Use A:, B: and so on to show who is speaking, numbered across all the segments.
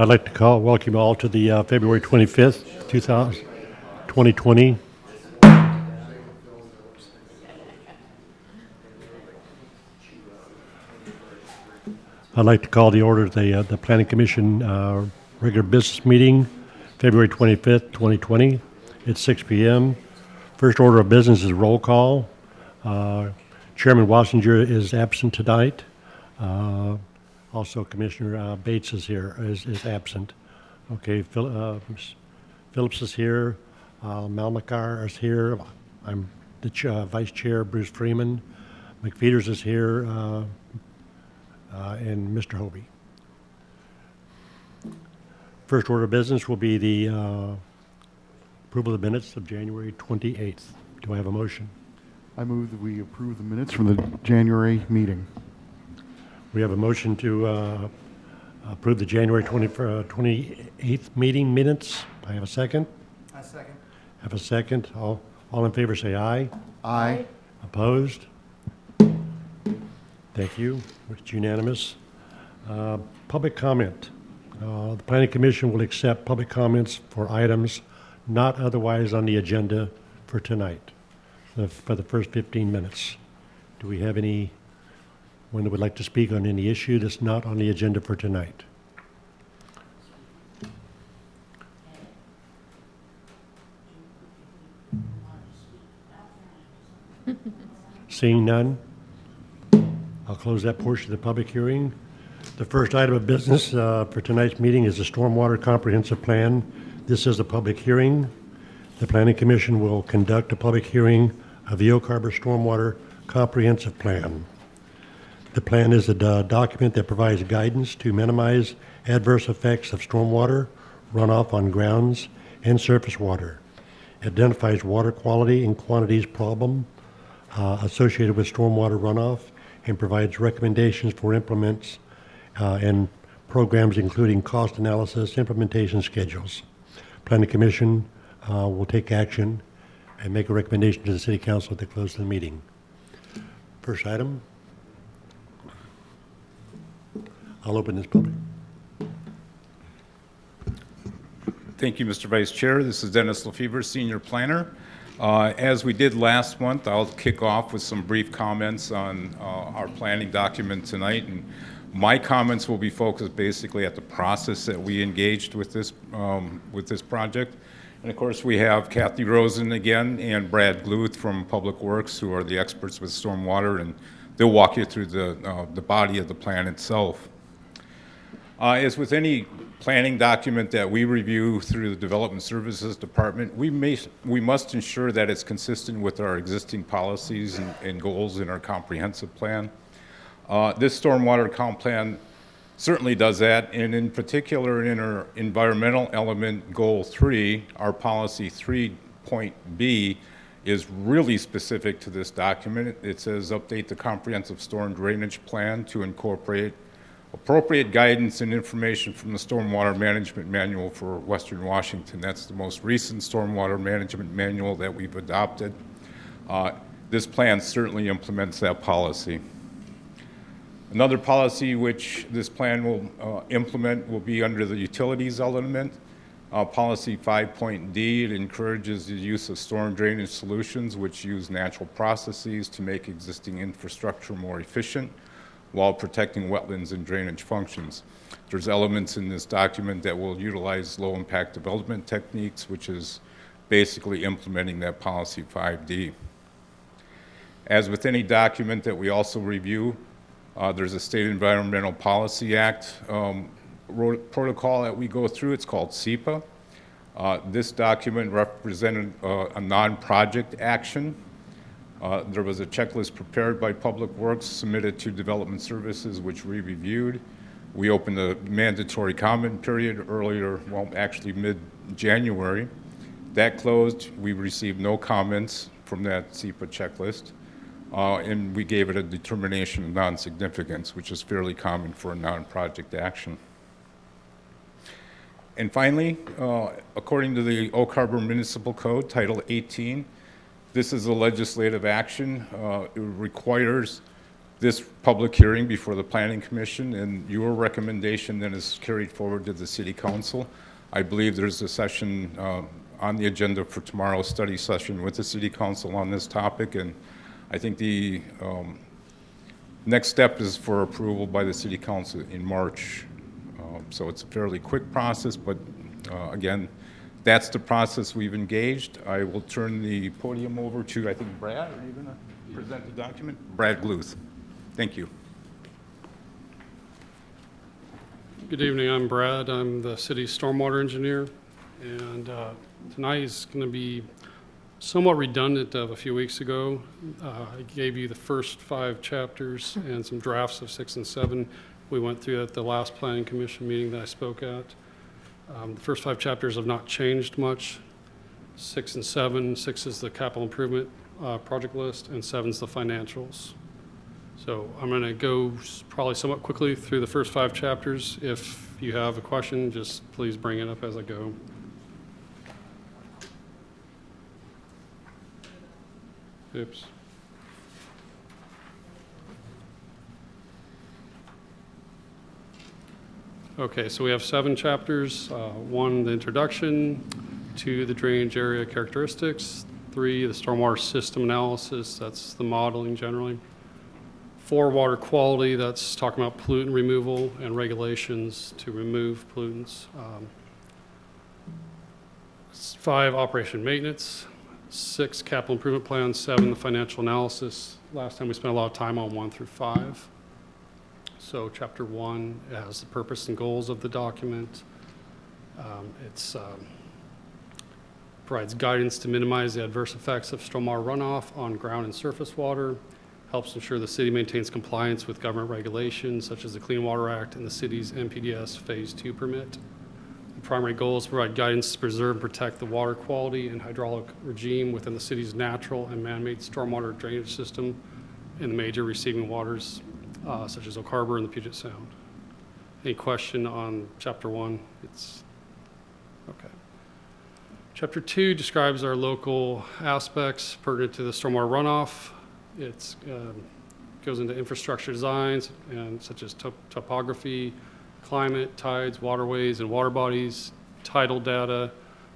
A: I'd like to welcome you all to the February 25th, 2020. I'd like to call the order the Planning Commission regular business meeting, February 25th, 2020. It's 6 p.m. First order of business is roll call. Chairman Wassinger is absent tonight. Also, Commissioner Bates is here, is absent. Okay, Phillips is here. Malmakar is here. I'm the Vice Chair, Bruce Freeman. McFeeters is here, and Mr. Hobie. First order of business will be the approval of the minutes of January 28th. Do I have a motion?
B: I move that we approve the minutes from the January meeting.
A: We have a motion to approve the January 28th meeting minutes. I have a second.
C: I second.
A: Have a second. All in favor say aye.
B: Aye.
A: Opposed? Thank you. It's unanimous. Public comment. The Planning Commission will accept public comments for items not otherwise on the agenda for tonight, for the first 15 minutes. Do we have anyone that would like to speak on any issue that's not on the agenda for tonight? Seeing none, I'll close that portion of the public hearing. The first item of business for tonight's meeting is the Stormwater Comprehensive Plan. This is a public hearing. The Planning Commission will conduct a public hearing of the Oak Harbor Stormwater Comprehensive Plan. The plan is a document that provides guidance to minimize adverse effects of stormwater runoff on grounds and surface water. It identifies water quality and quantities problem associated with stormwater runoff and provides recommendations for implements and programs including cost analysis, implementation schedules. Planning Commission will take action and make a recommendation to the City Council at the close of the meeting. First item. I'll open this public.
D: Thank you, Mr. Vice Chair. This is Dennis Lefevre, Senior Planner. As we did last month, I'll kick off with some brief comments on our planning document tonight. And my comments will be focused basically at the process that we engaged with this project. And of course, we have Kathy Rosen again and Brad Gluth from Public Works, who are the experts with stormwater, and they'll walk you through the body of the plan itself. As with any planning document that we review through the Development Services Department, we must ensure that it's consistent with our existing policies and goals in our comprehensive plan. This stormwater comp plan certainly does that, and in particular in our environmental element goal 3, our policy 3.B is really specific to this document. It says update the comprehensive storm drainage plan to incorporate appropriate guidance and information from the Stormwater Management Manual for Western Washington. That's the most recent Stormwater Management Manual that we've adopted. This plan certainly implements that policy. Another policy which this plan will implement will be under the utilities element. Policy 5.D, it encourages the use of storm drainage solutions which use natural processes to make existing infrastructure more efficient while protecting wetlands and drainage functions. There's elements in this document that will utilize low impact development techniques, which is basically implementing that policy 5D. As with any document that we also review, there's a State Environmental Policy Act protocol that we go through. It's called SEPA. This document represented a non-project action. There was a checklist prepared by Public Works, submitted to Development Services, which we reviewed. We opened a mandatory comment period earlier, well, actually mid-January. That closed. We received no comments from that SEPA checklist, and we gave it a determination of non-significance, which is fairly common for a non-project action. And finally, according to the Oak Harbor Municipal Code, Title 18, this is a legislative action. It requires this public hearing before the Planning Commission, and your recommendation then is carried forward to the City Council. I believe there's a session on the agenda for tomorrow's study session with the City Council on this topic, and I think the next step is for approval by the City Council in March. So it's a fairly quick process, but again, that's the process we've engaged. I will turn the podium over to, I think, Brad. Are you going to present the document? Brad Gluth. Thank you.
C: Good evening, I'm Brad. I'm the city's stormwater engineer, and tonight is going to be somewhat redundant of a few weeks ago. I gave you the first 5 chapters and some drafts of 6 and 7. We went through at the last Planning Commission meeting that I spoke at. The first 5 chapters have not changed much. 6 and 7, 6 is the capital improvement project list, and 7 is the financials. So I'm going to go probably somewhat quickly through the first 5 chapters. If you have a question, just please bring it up as I go. Oops. Okay, so we have 7 chapters. 1, the introduction. 2, the drainage area characteristics. 3, the stormwater system analysis. That's the modeling generally. 4, water quality. That's talking about pollutant removal and regulations to remove pollutants. 5, operation maintenance. 6, capital improvement plan. 7, the financial analysis. Last time we spent a lot of time on 1 through 5. So chapter 1 has the purpose and goals of the document. It provides guidance to minimize the adverse effects of stormwater runoff on ground and surface water, helps ensure the city maintains compliance with government regulations such as the Clean Water Act and the city's NPDES Phase 2 permit. The primary goal is to provide guidance to preserve and protect the water quality and hydraulic regime within the city's natural and man-made stormwater drainage system in the major receiving waters such as Oak Harbor and the Puget Sound. Any question on chapter 1? It's okay. Chapter 2 describes our local aspects pertinent to the stormwater runoff. It goes into infrastructure designs and such as topography, climate, tides, waterways and water bodies, tidal data,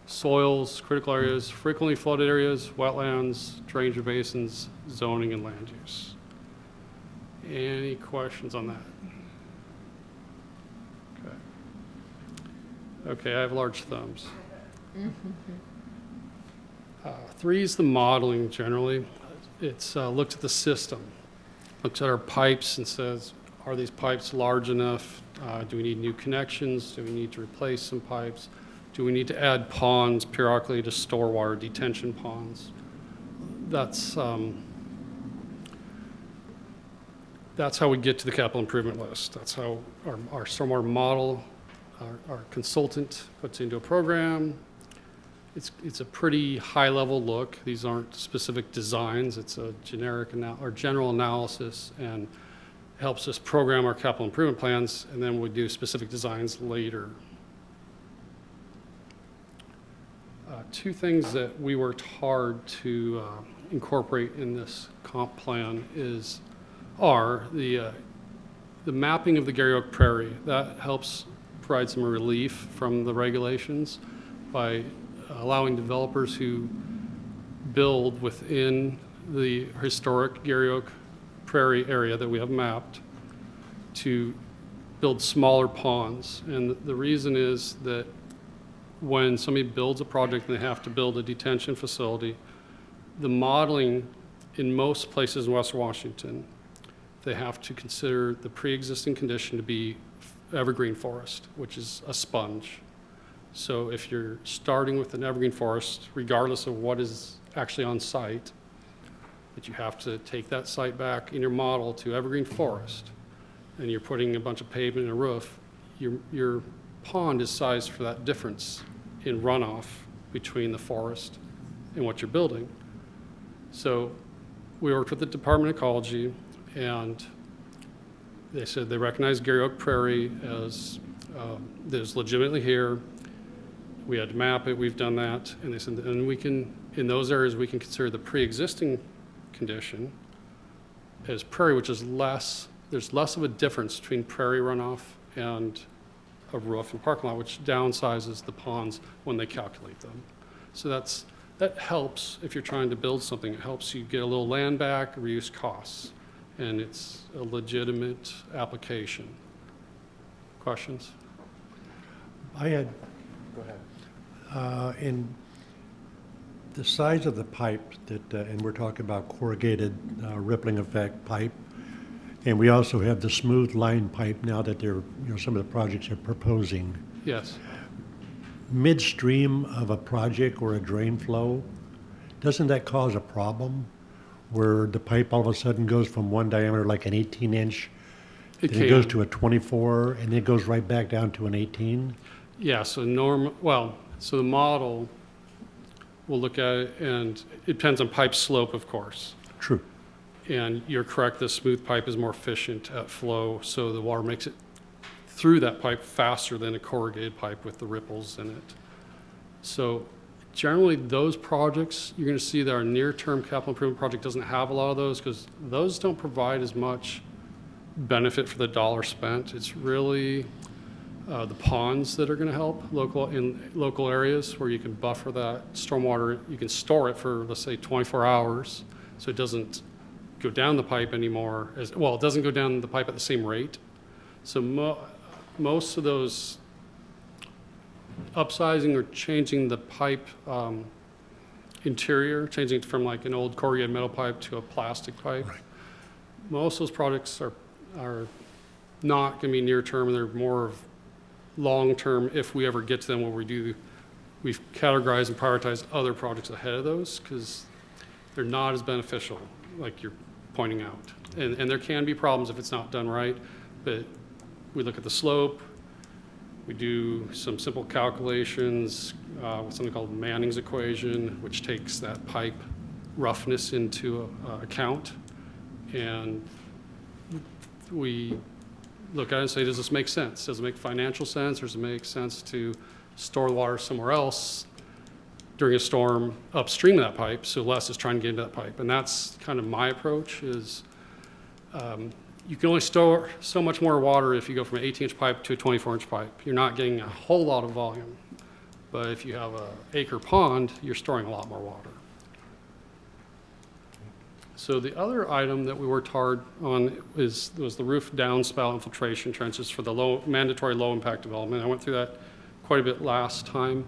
C: soils, critical areas, frequently flooded areas, wetlands, drainage basins, zoning, and land use. Any questions on that? Okay, I have large thumbs. 3 is the modeling generally. It's looked at the system, looks at our pipes and says, are these pipes large enough? Do we need new connections? Do we need to replace some pipes? Do we need to add ponds periodically to store water, detention ponds? That's how we get to the capital improvement list. That's how our stormwater model, our consultant puts into a program. It's a pretty high-level look. These aren't specific designs. It's a generic or general analysis, and helps us program our capital improvement plans, and then we do specific designs later. 2 things that we worked hard to incorporate in this comp plan are the mapping of the Gary Oak Prairie. That helps provide some relief from the regulations by allowing developers who build within the historic Gary Oak Prairie area that we have mapped to build smaller ponds. And the reason is that when somebody builds a project and they have to build a detention facility, the modeling in most places in Western Washington, they have to consider the pre-existing condition to be evergreen forest, which is a sponge. So if you're starting with an evergreen forest, regardless of what is actually on site, that you have to take that site back in your model to evergreen forest, and you're putting a bunch of pavement and a roof, your pond is sized for that difference in runoff between the forest and what you're building. So we worked with the Department of Ecology, and they said they recognize Gary Oak Prairie as that is legitimately here. We had to map it. We've done that, and they said, and we can, in those areas, we can consider the pre-existing condition as prairie, which is there's less of a difference between prairie runoff and a roof and parking lot, which downsizes the ponds when they calculate them. So that helps if you're trying to build something. It helps you get a little land back, reduce costs, and it's a legitimate application. Questions?
A: I had, go ahead. In the size of the pipe that, and we're talking about corrugated rippling effect pipe, and we also have the smooth line pipe now that they're, some of the projects are proposing.
C: Yes.
A: Midstream of a project or a drain flow, doesn't that cause a problem where the pipe all of a sudden goes from one diameter, like an 18-inch,
C: It
A: then it goes
C: can.
A: to a 24, and then it goes right back down to an 18?
C: Yeah, so so the model, we'll look at it, and it depends on pipe slope, of course.
A: True.
C: And you're correct, the smooth pipe is more efficient at flow, so the water makes it through that pipe faster than a corrugated pipe with the ripples in it. So generally, those projects, you're going to see that our near-term capital improvement project doesn't have a lot of those because those don't provide as much benefit for the dollar spent. It's really the ponds that are going to help in local areas where you can buffer that stormwater. You can store it for, let's say, 24 hours, so it doesn't go down the pipe anymore. It doesn't go down the pipe at the same rate. So most of those upsizing or changing the pipe interior, changing it from like an old corrugated metal pipe to a plastic pipe,
A: Right.
C: most of those projects are not going to be near term, and they're more of long term if we ever get to them, where we've categorized and prioritized other projects ahead of those because they're not as beneficial, like you're pointing out. And there can be problems if it's not done right, but we look at the slope, we do some simple calculations with something called Manning's equation, which takes that pipe roughness into account, and we look at it and say, does this make sense? Does it make financial sense, or does it make sense to store the water somewhere else during a storm upstream of that pipe, so less is trying to get into that pipe? And that's kind of my approach is you can only store so much more water if you go from an 18-inch pipe to a 24-inch pipe. You're not getting a whole lot of volume. But if you have an acre pond, you're storing a lot more water. So the other item that we worked hard on was the roof downspout infiltration trenches for the mandatory low-impact development. I went through that quite a bit last time.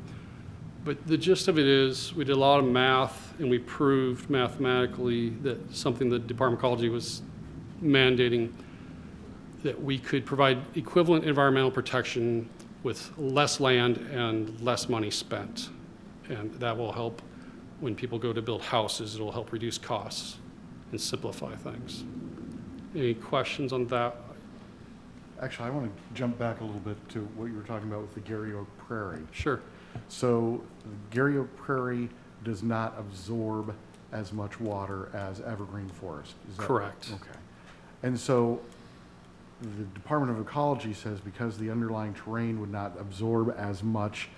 C: But the gist of it is we did a lot of math, and we proved mathematically that something the Department of Ecology was mandating, that we could provide equivalent environmental protection with less land and less money spent. And that will help when people go to build houses. It will help reduce costs and simplify things. Any questions on that?
B: Actually, I want to jump back a little bit to what you were talking about with the Gary Oak Prairie.
C: Sure.
B: So the Gary Oak Prairie does not absorb as much water as evergreen forest. Is that
C: Correct.
B: Okay. And so the Department of Ecology says because the underlying terrain would not absorb as much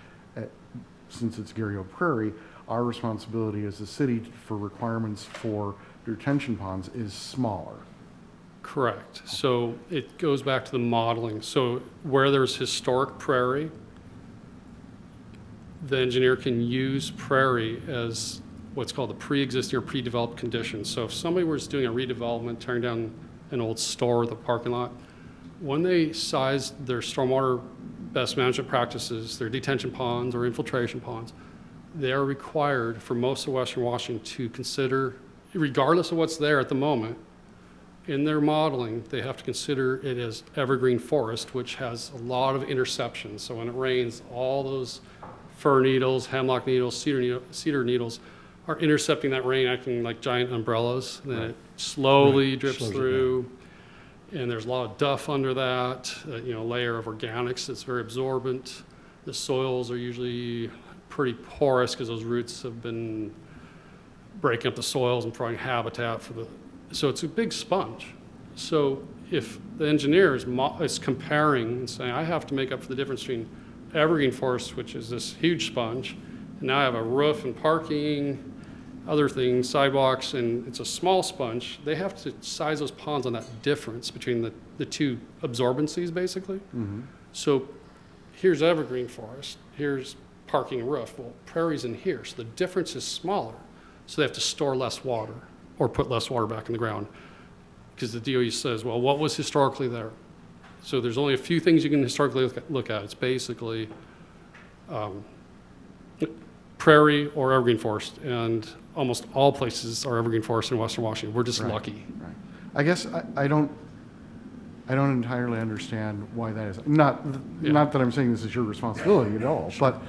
B: since it's Gary Oak Prairie, our responsibility as a city for requirements for retention ponds is smaller.
C: Correct. So it goes back to the modeling. So where there's historic prairie, the engineer can use prairie as what's called a pre-existing or pre-developed condition. So if somebody was doing a redevelopment, tearing down an old store, the parking lot, when they sized their stormwater best management practices, their detention ponds or infiltration ponds, they are required for most of Western Washington to consider, regardless of what's there at the moment, in their modeling, they have to consider it as evergreen forest, which has a lot of interceptions. So when it rains, all those fir needles, hemlock needles, cedar needles are intercepting that rain, acting like giant umbrellas. And then it slowly drips
A: Slows it
C: through, and there's a lot of duff under that, layer of organics that's very absorbent. The soils are usually pretty porous because those roots have been breaking up the soils and providing habitat for so it's a big sponge. So if the engineer is comparing and saying, I have to make up for the difference between evergreen forest, which is this huge sponge, and now I have a roof and parking, other things, sidewalks, and it's a small sponge, they have to size those ponds on that difference between the two absorbencies, basically. So here's evergreen forest, here's parking and roof. Well, prairie's in here, so the difference is smaller. So they have to store less water or put less water back in the ground. Because the DOE says, well, what was historically there? So there's only a few things you can historically look at. It's basically prairie or evergreen forest, and almost all places are evergreen forest in Western Washington. We're just
B: Right.
C: lucky.
B: Right. I guess I don't entirely understand why that is. Not that I'm saying this is your responsibility at all, but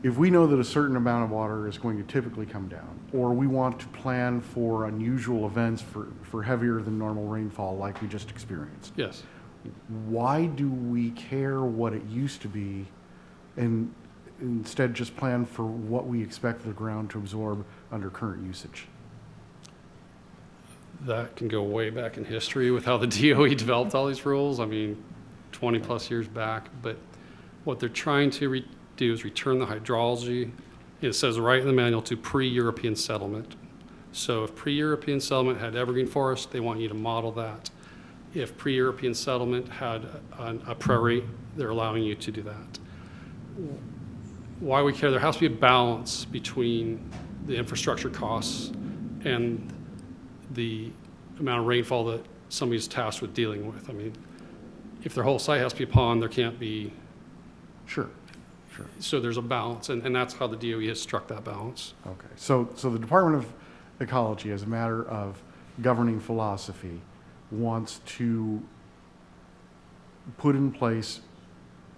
B: if we know that a certain amount of water is going to typically come down, or we want to plan for unusual events for heavier than normal rainfall like we just experienced,
C: Yes.
B: why do we care what it used to be and instead just plan for what we expect the ground to absorb under current usage?
C: That can go way back in history with how the DOE developed all these rules. I mean, 20 plus years back. But what they're trying to do is return the hydrology. It says right in the manual to pre-European settlement. So if pre-European settlement had evergreen forest, they want you to model that. If pre-European settlement had a prairie, they're allowing you to do that. Why we care, there has to be a balance between the infrastructure costs and the amount of rainfall that somebody's tasked with dealing with. I mean, if their whole site has to be a pond, there can't be.
B: Sure.
C: So there's a balance, and that's how the DOE has struck that balance.
B: Okay. So the Department of Ecology, as a matter of governing philosophy, wants to put in place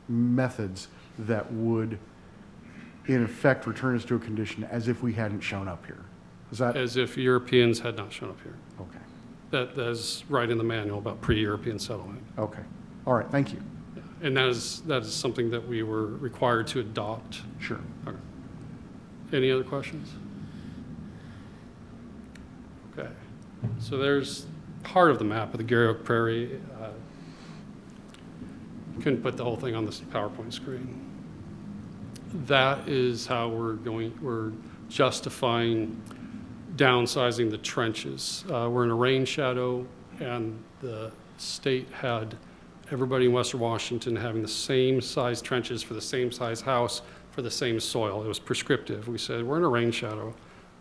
B: methods that would, in effect, return us to a condition as if we hadn't shown up here. Is that
C: As if Europeans had not shown up here.
B: okay?
C: That is right in the manual about pre-European settlement.
B: Okay. All right. Thank you.
C: And that is something that we were required to adopt.
B: Sure.
C: Okay. Any other questions? Okay. So there's part of the map of the Gary Oak Prairie. Couldn't put the whole thing on this PowerPoint screen. That is how we're justifying downsizing the trenches. We're in a rain shadow, and the state had everybody in Western Washington having the same size trenches for the same size house for the same soil. It was prescriptive. We said, we're in a rain shadow.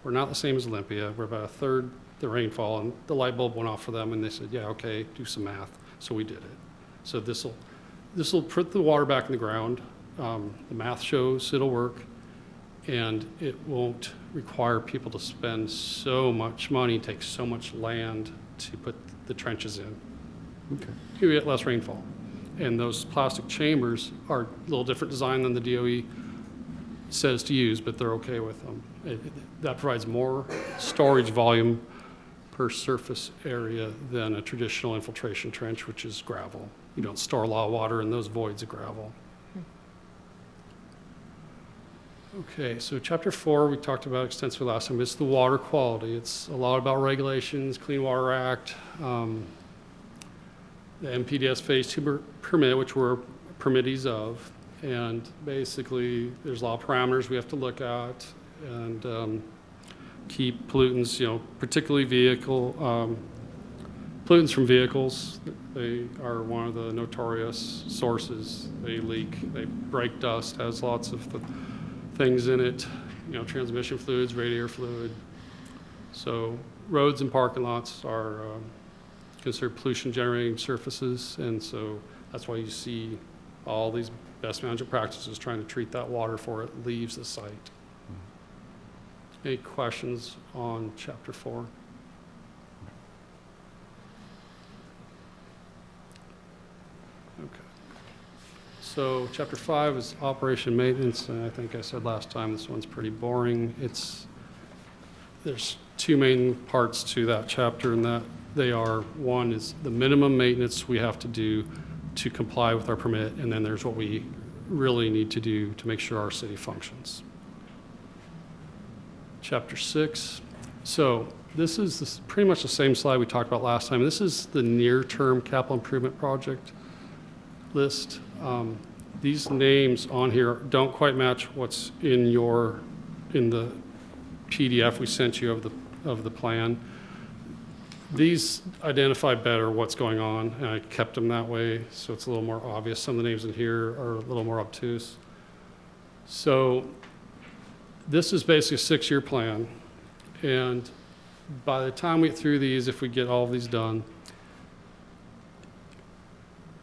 C: We're not the same as Olympia. We're about a third the rainfall, and the light bulb went off for them, and they said, yeah, okay, do some math. So we did it. So this will put the water back in the ground. The math shows it'll work, and it won't require people to spend so much money, take so much land to put the trenches in.
B: Okay.
C: You get less rainfall. And those plastic chambers are a little different design than the DOE says to use, but they're okay with them. That provides more storage volume per surface area than a traditional infiltration trench, which is gravel. You don't store a lot of water in those voids of gravel. Okay, so chapter 4, we talked about extensively last time. It's the water quality. It's a lot about regulations, Clean Water Act, the MPDS Phase 2 permit, which we're permittees of. And basically, there's a lot of parameters we have to look at and keep pollutants, particularly pollutants from vehicles. They are one of the notorious sources. They leak, they break dust, has lots of things in it, transmission fluids, radiator fluid. So roads and parking lots are considered pollution generating surfaces, and so that's why you see all these best management practices trying to treat that water before it leaves the site. Any questions on chapter 4? Okay. So chapter 5 is operation maintenance, and I think I said last time this one's pretty boring. There's two main parts to that chapter, and that they are, one is the minimum maintenance we have to do to comply with our permit, and then there's what we really need to do to make sure our city functions. Chapter 6. So this is pretty much the same slide we talked about last time. This is the near-term capital improvement project list. These names on here don't quite match what's in your in the PDF we sent you of the plan. These identify better what's going on, and I kept them that way so it's a little more obvious. Some of the names in here are a little more obtuse. So this is basically a 6-year plan, and by the time we get through these, if we get all of these done,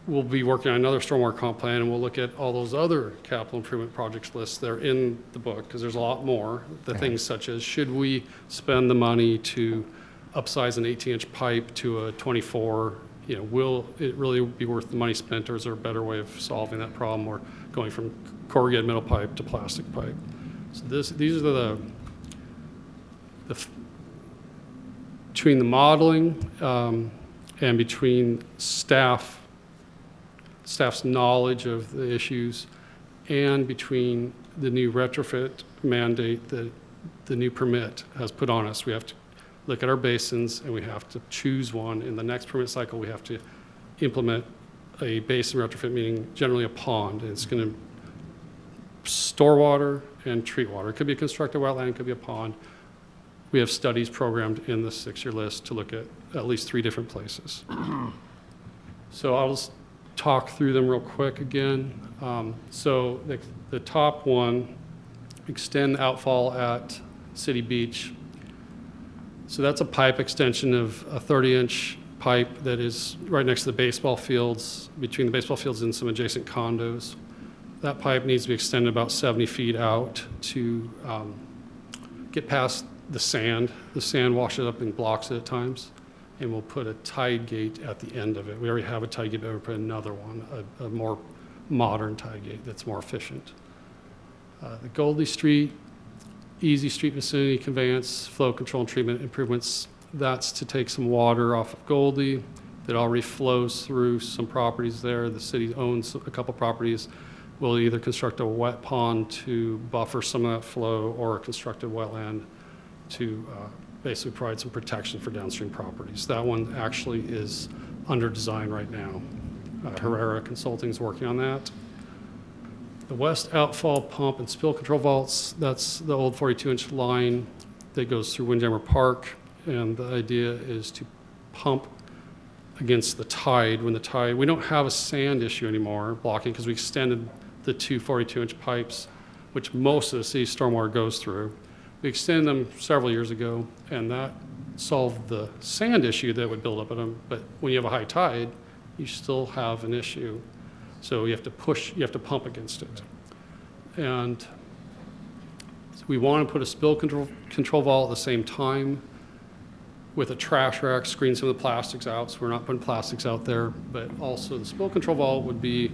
C: we'll be working on another stormwater comp plan, and we'll look at all those other capital improvement projects lists that are in the book, because there's a lot more. The things such as, should we spend the money to upsize an 18-inch pipe to a 24? Will it really be worth the money spent, or is there a better way of solving that problem, or going from corrugated metal pipe to plastic pipe? So these are between the modeling and between staff's knowledge of the issues, and between the new retrofit mandate that the new permit has put on us. We have to look at our basins, and we have to choose one. In the next permit cycle, we have to implement a basin retrofit, meaning generally a pond. And it's going to store water and treat water. It could be a constructed wetland, it could be a pond. We have studies programmed in the 6-year list to look at least 3 different places. So I'll just talk through them real quick again. So the top one, extend outfall at City Beach. So that's a pipe extension of a 30-inch pipe that is right next to the baseball fields, between the baseball fields and some adjacent condos. That pipe needs to be extended about 70 feet out to get past the sand. The sand washes up and blocks it at times, and we'll put a tide gate at the end of it. We already have a tide gate, but we'll put another one, a more modern tide gate that's more efficient. The Goldie Street, easy street vicinity conveyance, flow control and treatment improvements. That's to take some water off of Goldie that already flows through some properties there. The city owns a couple properties. We'll either construct a wet pond to buffer some of that flow, or a constructed wetland to basically provide some protection for downstream properties. That one actually is under design right now. Herrera Consulting is working on that. The west outfall pump and spill control vaults, that's the old 42-inch line that goes through Windjammer Park, and the idea is to pump against the tide. When the tide, we don't have a sand issue anymore blocking, because we extended the 2 42-inch pipes, which most of the city's stormwater goes through. We extended them several years ago, and that solved the sand issue that would build up at them. But when you have a high tide, you still have an issue. So you have to push, you have to pump against it. And so we want to put a spill control vault at the same time with a trash rack, screen some of the plastics out, so we're not putting plastics out there. But also the spill control vault would be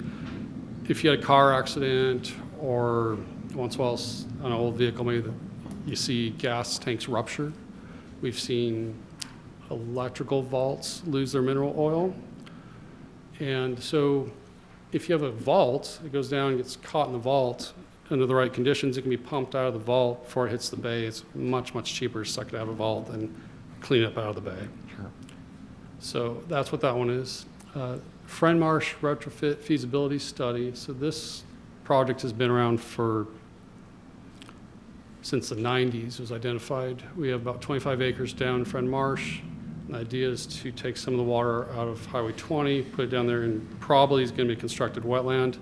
C: if you had a car accident, or once in a while on an old vehicle, maybe you see gas tanks rupture. We've seen electrical vaults lose their mineral oil. And so if you have a vault, it goes down and gets caught in the vault under the right conditions, it can be pumped out of the vault before it hits the bay. It's much, much cheaper to suck it out of a vault than clean it up out of the bay.
B: Sure.
C: So that's what that one is. Friend Marsh retrofit feasibility study. So this project has been around since the 90s. It was identified. We have about 25 acres down in Friend Marsh. The idea is to take some of the water out of Highway 20, put it down there, and probably is going to be constructed wetland.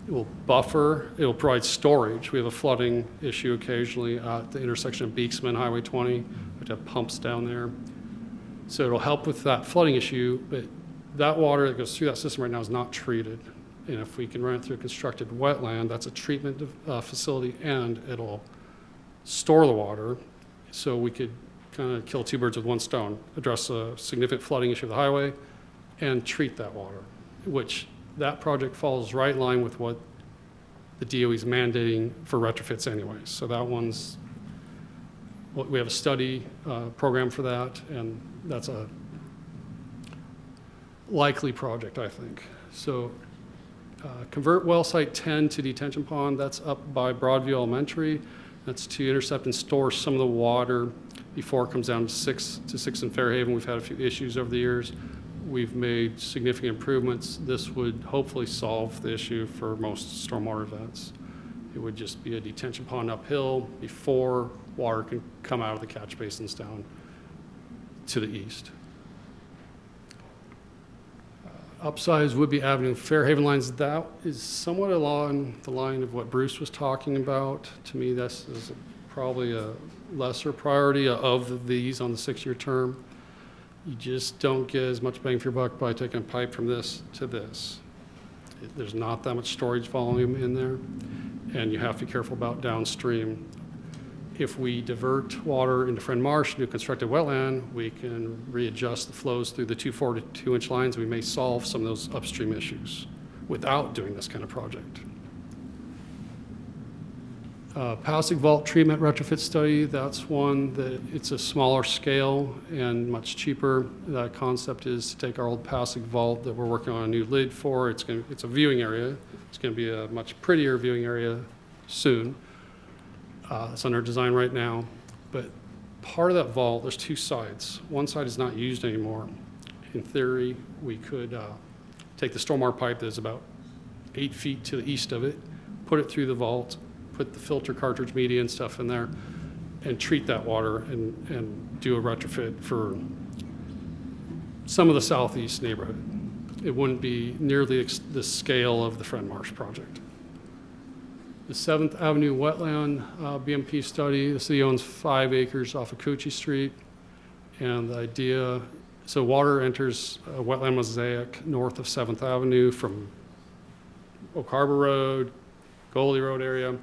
C: It will buffer, it will provide storage. We have a flooding issue occasionally at the intersection of Beeksman and Highway 20. We have to have pumps down there. So it'll help with that flooding issue, but that water that goes through that system right now is not treated. And if we can run it through a constructed wetland, that's a treatment facility, and it'll store the water, so we could kind of kill 2 birds with 1 stone, address a significant flooding issue of the highway, and treat that water, which that project falls right in line with what the DOE is mandating for retrofits anyway. So that one's, we have a study program for that, and that's a likely project, I think. So convert well site 10 to detention pond, that's up by Broadview Elementary. That's to intercept and store some of the water before it comes down to 6 in Fairhaven. We've had a few issues over the years. We've made significant improvements. This would hopefully solve the issue for most stormwater events. It would just be a detention pond uphill before water can come out of the catch basins down to the east. Upsize Woodby Avenue, Fairhaven lines, that is somewhat along the line of what Bruce was talking about. To me, this is probably a lesser priority of these on the 6-year term. You just don't get as much bang for your buck by taking a pipe from this to this. There's not that much storage volume in there, and you have to be careful about downstream. If we divert water into Friend Marsh into a constructed wetland, we can readjust the flows through the 2.4 to 2-inch lines. We may solve some of those upstream issues without doing this kind of project. Passing vault treatment retrofit study, that's one that it's a smaller scale and much cheaper. The concept is to take our old passing vault that we're working on a new lid for. It's a viewing area. It's going to be a much prettier viewing area soon. It's under design right now, but part of that vault, there's 2 sides. One side is not used anymore. In theory, we could take the stormwater pipe that's about 8 feet to the east of it, put it through the vault, put the filter cartridge media and stuff in there, and treat that water and do a retrofit for some of the southeast neighborhood. It wouldn't be nearly the scale of the Friend Marsh project. The 7th Avenue wetland BMP study, the city owns 5 acres off of Coochie Street. And the idea, so water enters a wetland mosaic north of 7th Avenue from Oak Harbor Road, Goldie Road area.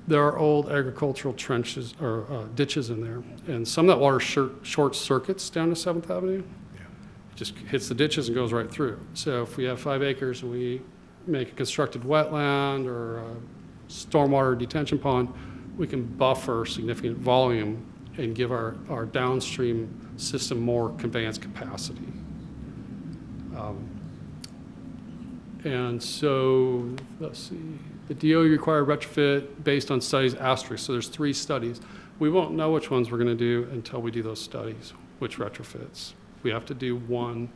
C: There are old agricultural trenches or ditches in there. And some of that water short circuits down to 7th Avenue. It just hits the ditches and goes right through. So if we have 5 acres and we make a constructed wetland or a stormwater detention pond, we can buffer significant volume and give our downstream system more conveyance capacity. And so, let's see, the DOE required retrofit based on studies asterisk. So there's 3 studies. We won't know which ones we're going to do until we do those studies, which retrofits. We have to do one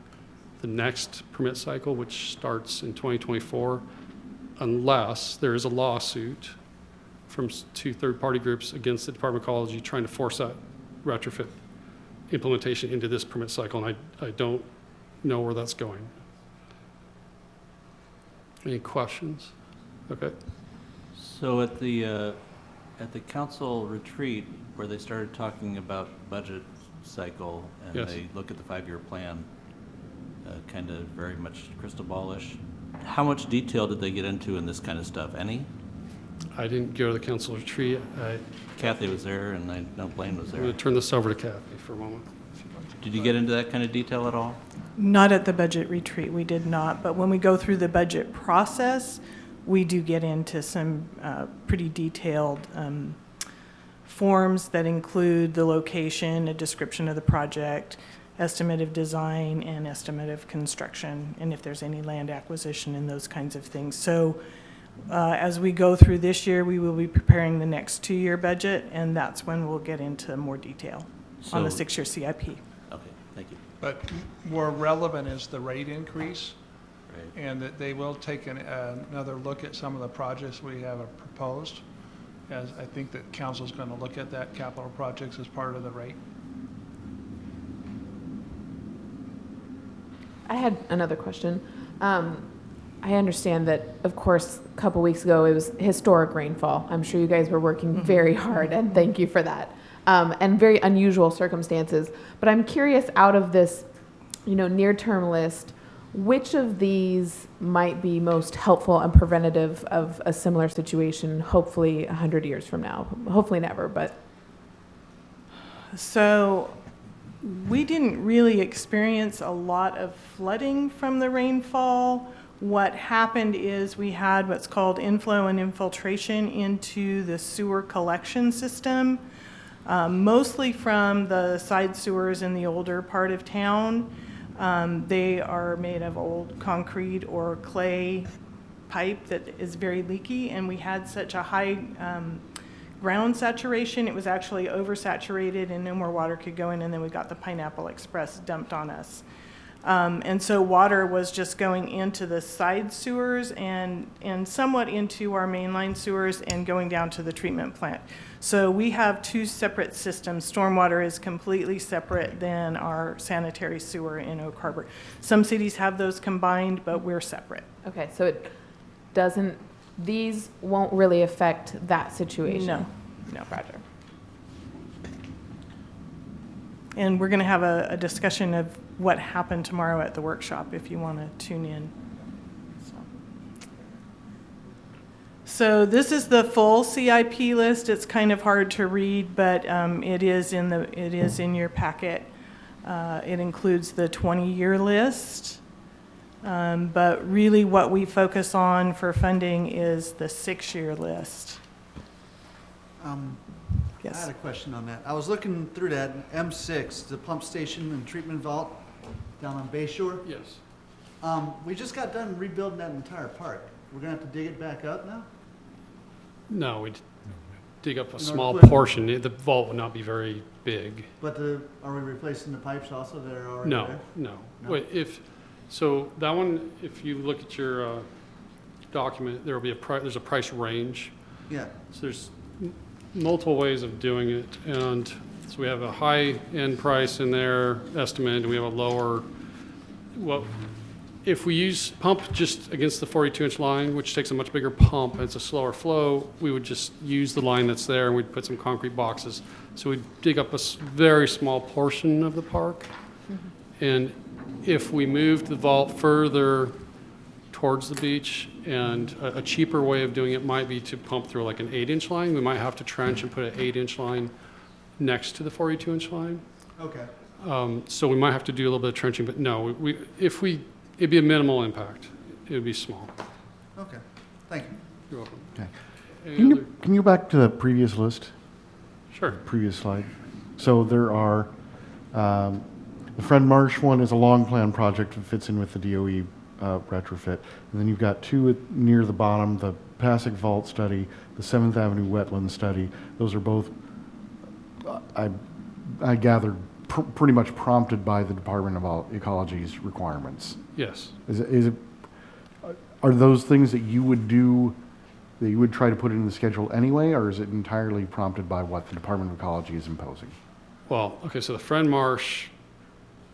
C: the next permit cycle, which starts in 2024, unless there is a lawsuit from 2 third-party groups against the Department of Ecology trying to force that retrofit implementation into this permit cycle, and I don't know where that's going. Any questions? Okay.
E: So at the council retreat where they started talking about budget cycle and
C: Yes.
E: they look at the 5-year plan, kind of very much crystal ballish, how much detail did they get into in this kind of stuff? Any?
C: I didn't go to the council retreat.
E: Kathy was there and I know Blaine was
C: I'm going
E: there.
C: to turn this over to Kathy for a moment.
E: Did you get into that kind of detail at all?
F: Not at the budget retreat, we did not. But when we go through the budget process, we do get into some pretty detailed forms that include the location, a description of the project, estimate of design, and estimate of construction, and if there's any land acquisition and those kinds of things. So as we go through this year, we will be preparing the next 2-year budget, and that's when we'll get into more detail on the
E: So-
F: 6-year CIP.
E: Okay, thank you.
G: But more relevant is the rate increase,
E: Right.
G: and that they will take another look at some of the projects we have proposed, as I think that council's going to look at that capital projects as part of the rate.
H: I had another question. I understand that, of course, a couple weeks ago, it was historic rainfall. I'm sure you guys were working very hard, and thank you for that. And very unusual circumstances. But I'm curious, out of this, near-term list, which of these might be most helpful and preventative of a similar situation, hopefully 100 years from now? Hopefully never, but.
F: So we didn't really experience a lot of flooding from the rainfall. What happened is we had what's called inflow and infiltration into the sewer collection system, mostly from the side sewers in the older part of town. They are made of old concrete or clay pipe that is very leaky, and we had such a high ground saturation, it was actually oversaturated and no more water could go in, and then we got the Pineapple Express dumped on us. And so water was just going into the side sewers and somewhat into our mainline sewers and going down to the treatment plant. So we have two separate systems. Stormwater is completely separate than our sanitary sewer in Oak Harbor. Some cities have those combined, but we're separate.
H: Okay, so it doesn't, these won't really affect that situation?
F: No.
H: Roger.
F: And we're going to have a discussion of what happened tomorrow at the workshop if you want to tune in. So this is the full CIP list. It's kind of hard to read, but it is in your packet. It includes the 20-year list. But really what we focus on for funding is the 6-year list.
I: I
F: Yes.
I: had a question on that. I was looking through that, M6, the pump station and treatment vault down on Bay Shore.
C: Yes.
I: We just got done rebuilding that entire park. We're gonna have to dig it back up now?
C: No, we'd dig up a
I: order
C: small
I: to put-
C: portion. The vault would not be very big.
I: But are we replacing the pipes also that are already
C: No,
I: there?
C: no.
I: No?
C: Wait, so that one, if you look at your document, there'll be there's a price range.
I: Yeah,
C: So there's multiple ways of doing it, and so we have a high-end price in there estimate, and we have a lower. Well, if we pump just against the 42-inch line, which takes a much bigger pump and it's a slower flow, we would just use the line that's there and we'd put some concrete boxes. So we'd dig up a very small portion of the park, and if we moved the vault further towards the beach, and a cheaper way of doing it might be to pump through like an 8-inch line. We might have to trench and put an 8-inch line next to the 42-inch line.
I: okay.
C: So we might have to do a little bit of trenching, but no, it'd be a minimal impact. It would be small.
I: Okay, thank you.
C: You're welcome.
B: Okay.
C: Any other?
B: Can you go back to the previous list,
C: Sure.
B: previous slide? So there are, the Fred Marsh one is a long plan project that fits in with the DOE retrofit. And then you've got two near the bottom, the Passaic Vault study, the 7th Avenue wetland study. Those are both, I gathered, pretty much prompted by the Department of Ecology's requirements.
C: Yes.
B: Are those things that you would do, that you would try to put in the schedule anyway, or is it entirely prompted by what the Department of Ecology is imposing?
C: Well, okay, so the Friend Marsh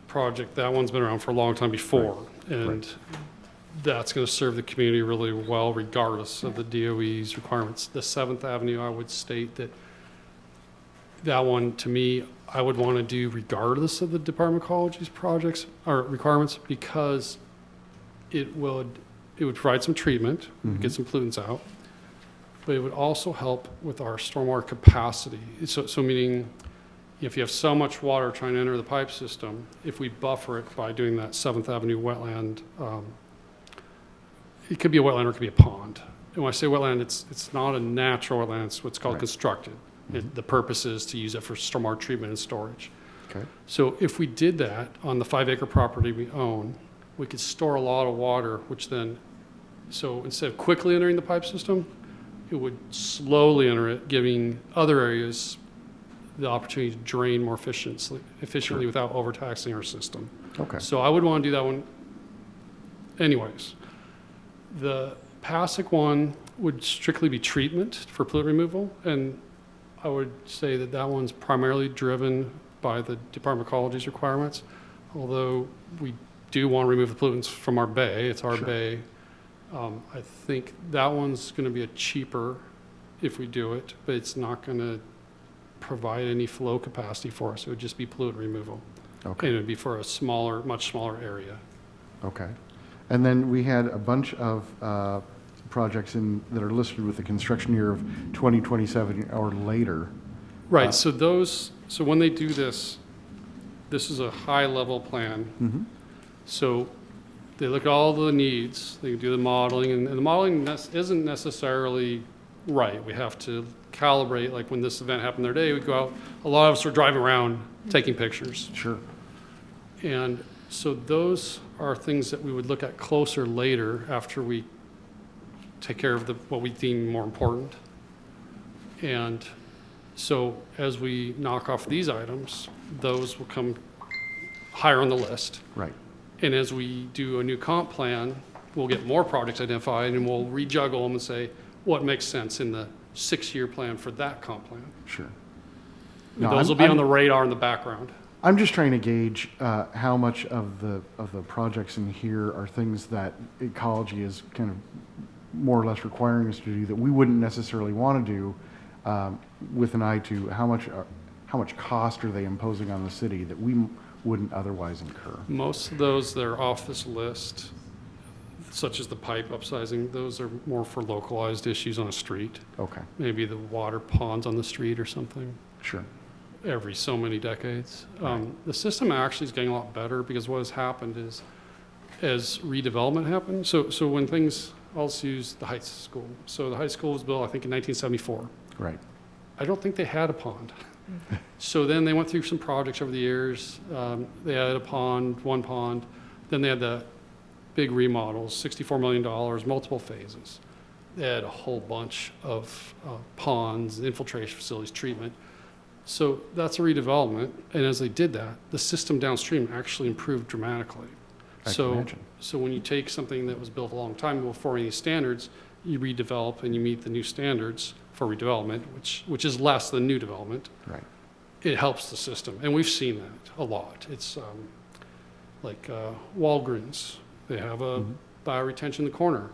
C: project, that one's been around for a long time before, and that's going to serve the community really well regardless of the DOE's requirements. The 7th Avenue, I would state that one, to me, I would want to do regardless of the Department of Ecology's projects or requirements, because it would provide some treatment, get some pollutants out, but it would also help with our stormwater capacity. So meaning, if you have so much water trying to enter the pipe system, if we buffer it by doing that 7th Avenue wetland, it could be a wetland or it could be a pond. And when I say wetland, it's not a natural wetland, it's what's called constructed. The purpose is to use it for stormwater treatment and storage.
B: Okay.
C: So if we did that on the 5-acre property we own, we could store a lot of water, which then, so instead of quickly entering the pipe system, it would slowly enter it, giving other areas the opportunity to drain more efficiently without overtaxing our system.
B: Okay.
C: So I would want to do that one anyways. The Passaic one would strictly be treatment for pollutant removal, and I would say that one's primarily driven by the Department of Ecology's requirements, although we do want to remove the pollutants from our bay. It's our bay. I think that one's going to be a cheaper if we do it, but it's not going to provide any flow capacity for us. It would just be pollutant removal.
B: Okay.
C: And it would be for a much smaller area.
B: Okay. And then we had a bunch of projects that are listed with the construction year of 2027 or later.
C: Right, so when they do this is a high-level plan. So they look at all the needs, they do the modeling, and the modeling isn't necessarily right. We have to calibrate, like when this event happened the other day, we go out, a lot of us are driving around taking pictures.
B: Sure.
C: And so those are things that we would look at closer later after we take care of what we deem more important. And so as we knock off these items, those will come higher on the list.
B: Right.
C: And as we do a new comp plan, we'll get more projects identified and we'll rejuggle them and say, what makes sense in the 6-year plan for that comp plan?
B: Sure.
C: And
B: No,
C: those will be on the radar in the background.
B: I'm just trying to gauge how much of the projects in here are things that ecology is kind of more or less requiring us to do that we wouldn't necessarily want to do, with an eye to how much cost are they imposing on the city that we wouldn't otherwise incur.
C: Most of those that are off this list, such as the pipe upsizing, those are more for localized issues on a street.
B: Okay,
C: Maybe the water ponds on the street or something
B: sure.
C: every so many decades. The system actually is getting a lot better because what has happened is as redevelopment happened, so when things, I'll just use the Heights School. So the high school was built, I think, in 1974.
B: Right.
C: I don't think they had a pond. So then they went through some projects over the years. They had a pond, one pond. Then they had the big remodels, $64 million, multiple phases. They had a whole bunch of ponds, infiltration facilities, treatment. So that's a redevelopment. And as they did that, the system downstream actually improved dramatically.
B: I can imagine.
C: So when you take something that was built a long time before any standards, you redevelop and you meet the new standards for redevelopment, which is less than new development.
B: Right.
C: It helps the system, and we've seen that a lot. It's like Walgreens. They have a bioretention in the corner,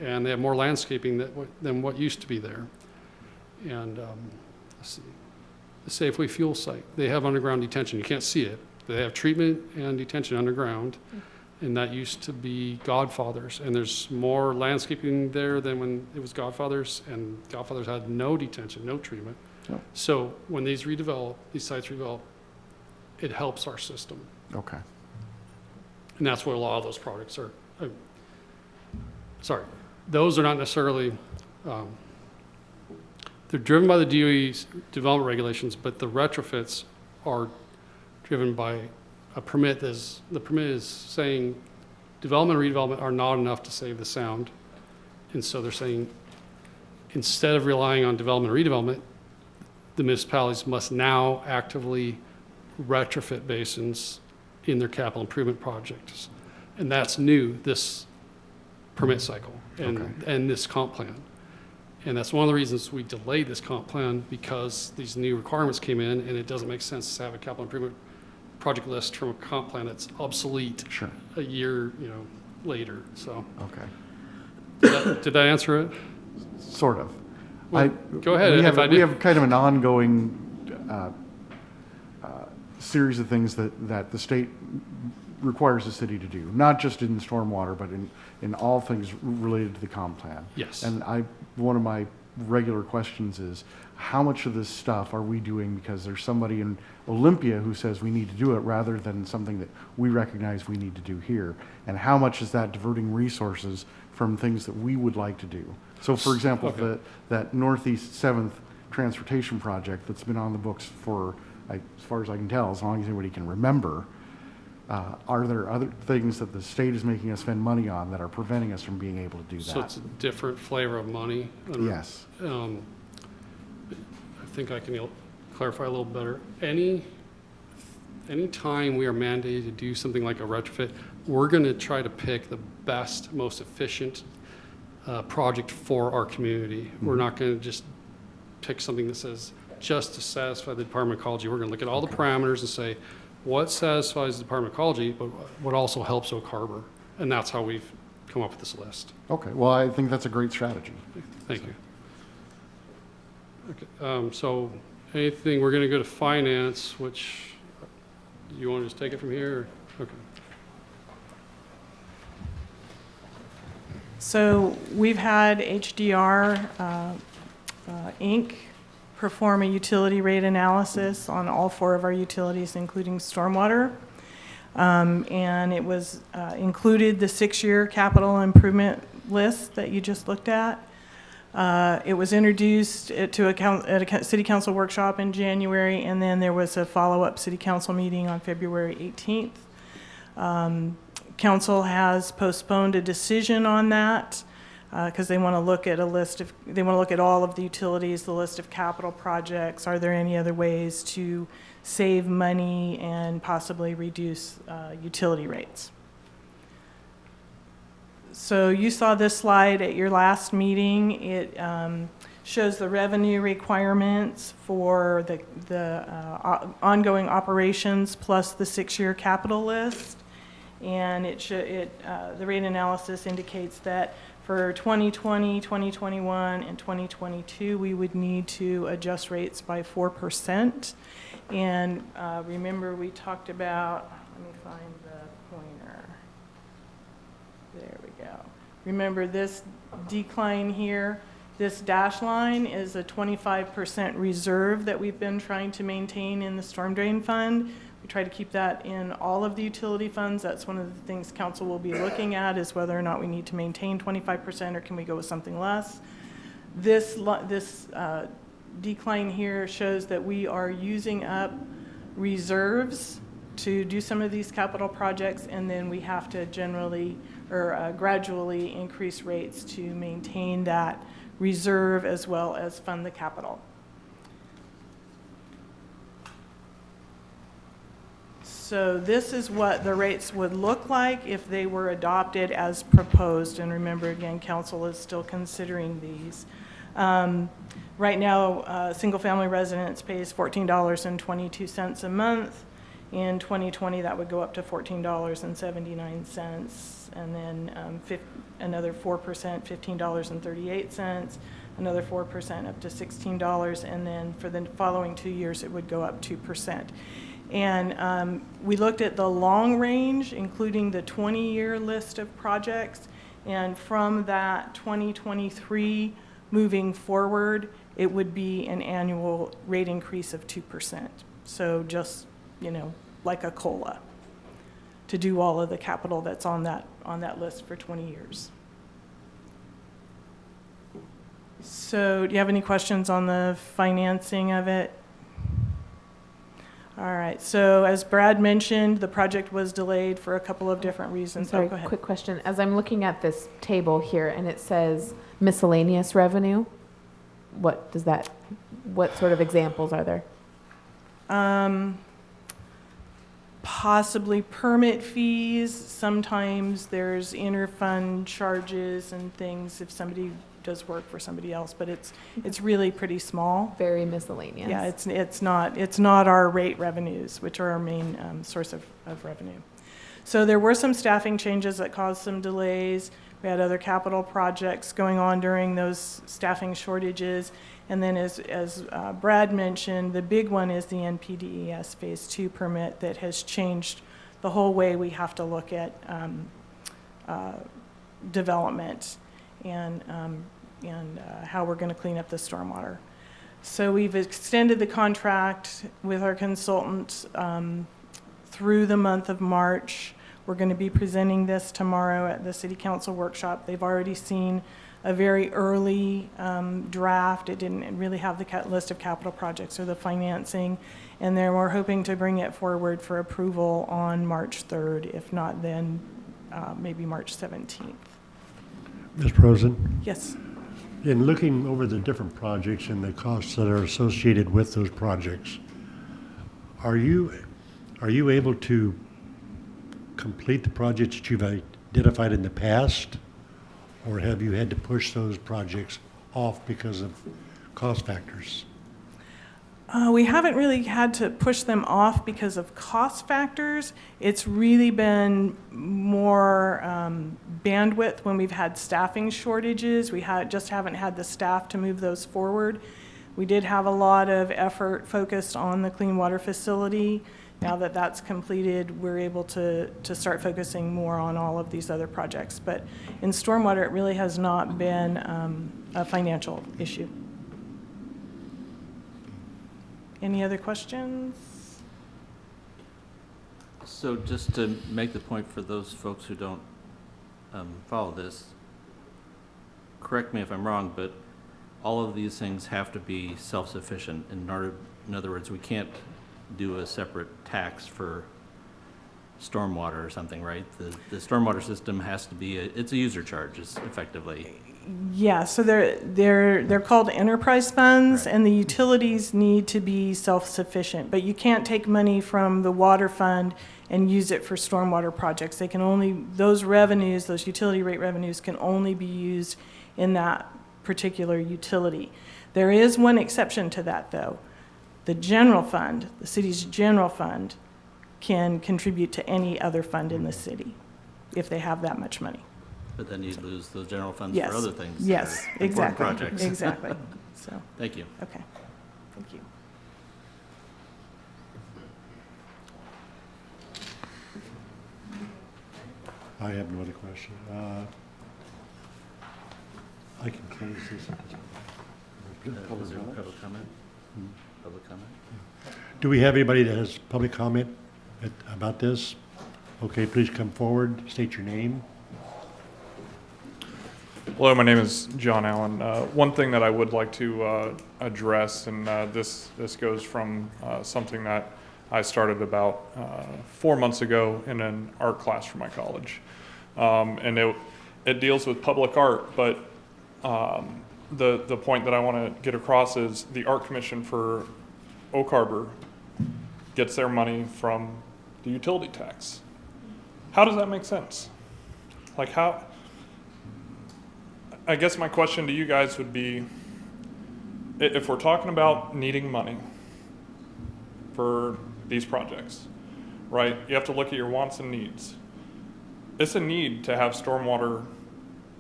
C: and they have more landscaping than what used to be there. And let's see, the Safeway fuel site. They have underground detention. You can't see it. They have treatment and detention underground. And that used to be Godfather's, and there's more landscaping there than when it was Godfather's, and Godfather's had no detention, no treatment.
B: Oh.
C: So when these sites redevelop, it helps our system.
B: Okay.
C: And that's what a lot of those projects are. Those are not necessarily, they're driven by the DOE's development regulations, but the retrofits are driven by a permit. The permit is saying development and redevelopment are not enough to save the sound. And so they're saying, instead of relying on development or redevelopment, the municipalities must now actively retrofit basins in their capital improvement projects. And that's new, this permit cycle and this comp plan. And that's one of the reasons we delayed this comp plan, because these new requirements came in, and it doesn't make sense to have a capital improvement project list from a comp plan that's obsolete
B: Sure.
C: a year, later. So
B: Okay.
C: did I answer it?
B: Sort of.
C: Well, go ahead.
B: We
C: If
B: have,
C: I
B: we
C: did-
B: have kind of an ongoing series of things that the state requires the city to do, not just in stormwater, but in all things related to the comp plan.
C: Yes.
B: And one of my regular questions is, how much of this stuff are we doing because there's somebody in Olympia who says we need to do it, rather than something that we recognize we need to do here? And how much is that diverting resources from things that we would like to do? So for example,
C: Okay.
B: that Northeast 7th transportation project that's been on the books for, as far as I can tell, as long as anybody can remember, are there other things that the state is making us spend money on that are preventing us from being able to do that?
C: So it's a different flavor of money.
B: Yes.
C: I think I can clarify a little better. Any time we are mandated to do something like a retrofit, we're going to try to pick the best, most efficient project for our community. We're not going to just pick something that says just to satisfy the Department of Ecology. We're going to look at all the parameters and say what satisfies the Department of Ecology, but what also helps Oak Harbor. And that's how we've come up with this list.
B: Okay, well, I think that's a great strategy.
C: Thank you. Okay, so anything, we're going to go to finance, which, you want to just take it from here? Okay.
F: So we've had HDR Inc. perform a utility rate analysis on all 4 of our utilities, including stormwater. And it was included the 6-year capital improvement list that you just looked at. It was introduced at a city council workshop in January, and then there was a follow-up city council meeting on February 18th. Council has postponed a decision on that because they want to look at they want to look at all of the utilities, the list of capital projects. Are there any other ways to save money and possibly reduce utility rates? So you saw this slide at your last meeting. It shows the revenue requirements for the ongoing operations plus the 6-year capital list. And the rate analysis indicates that for 2020, 2021, and 2022, we would need to adjust rates by 4%. And remember, we talked about, let me find the pointer. There we go. Remember this decline here, this dash line is a 25% reserve that we've been trying to maintain in the storm drain fund. We try to keep that in all of the utility funds. That's one of the things council will be looking at, is whether or not we need to maintain 25% or can we go with something less. This decline here shows that we are using up reserves to do some of these capital projects, and then we have to gradually increase rates to maintain that reserve as well as fund the capital. So this is what the rates would look like if they were adopted as proposed. And remember, again, council is still considering these. Right now, single-family residence pays $14.22 a month. In 2020, that would go up to $14.79, and then another 4%, $15.38, another 4% up to $16, and then for the following 2 years, it would go up 2%. And we looked at the long range, including the 20-year list of projects, and from that 2023 moving forward, it would be an annual rate increase of 2%. So just, like a COLA, to do all of the capital that's on that list for 20 years. So do you have any questions on the financing of it? All right, so as Brad mentioned, the project was delayed for a couple of different reasons.
H: Sorry,
F: go ahead.
H: quick question. As I'm looking at this table here and it says miscellaneous revenue, what sort of examples are there?
F: Possibly permit fees. Sometimes there's interfund charges and things if somebody does work for somebody else, but it's really pretty small.
H: Very miscellaneous.
F: Yeah, it's not our rate revenues, which are our main source of revenue. So there were some staffing changes that caused some delays. We had other capital projects going on during those staffing shortages. And then as Brad mentioned, the big one is the NPDES Phase 2 permit that has changed the whole way we have to look at development and how we're going to clean up the stormwater. So we've extended the contract with our consultant through the month of March. We're going to be presenting this tomorrow at the City Council workshop. They've already seen a very early draft. It didn't really have the list of capital projects or the financing, and then we're hoping to bring it forward for approval on March 3rd, if not then maybe March 17th.
A: Ms. Rosen,
F: Yes.
A: in looking over the different projects and the costs that are associated with those projects, are you able to complete the projects that you've identified in the past, or have you had to push those projects off because of cost factors?
F: We haven't really had to push them off because of cost factors. It's really been more bandwidth when we've had staffing shortages. We just haven't had the staff to move those forward. We did have a lot of effort focused on the clean water facility. Now that that's completed, we're able to start focusing more on all of these other projects. But in stormwater, it really has not been a financial issue. Any other questions?
E: So just to make the point for those folks who don't follow this, correct me if I'm wrong, but all of these things have to be self-sufficient. In other words, we can't do a separate tax for stormwater or something, right? The stormwater system has to be it's a user charge, effectively.
F: Yeah, so they're called enterprise funds,
E: Right.
F: and the utilities need to be self-sufficient. But you can't take money from the water fund and use it for stormwater projects. They can only, those revenues, those utility rate revenues can only be used in that particular utility. There is one exception to that, though. The general fund, the city's general fund, can contribute to any other fund in the city if they have that much money.
E: But then you lose those general funds
F: Yes.
E: for other things. that
F: Yes,
E: are important
F: exactly,
E: Projects.
F: exactly. So,
E: Thank you.
F: okay, thank you.
A: I have no other question. I can close this.
E: Was there public comment? Public comment?
A: Do we have anybody that has public comment about this? Okay, please come forward, state your name.
J: Hello, my name is John Allen. One thing that I would like to address, and this goes from something that I started about 4 months ago in an art class for my college. And it deals with public art, but the point that I want to get across is the Art Commission for Oak Harbor gets their money from the utility tax. How does that make sense? Like how? I guess my question to you guys would be, if we're talking about needing money for these projects, right? You have to look at your wants and needs. It's a need to have stormwater,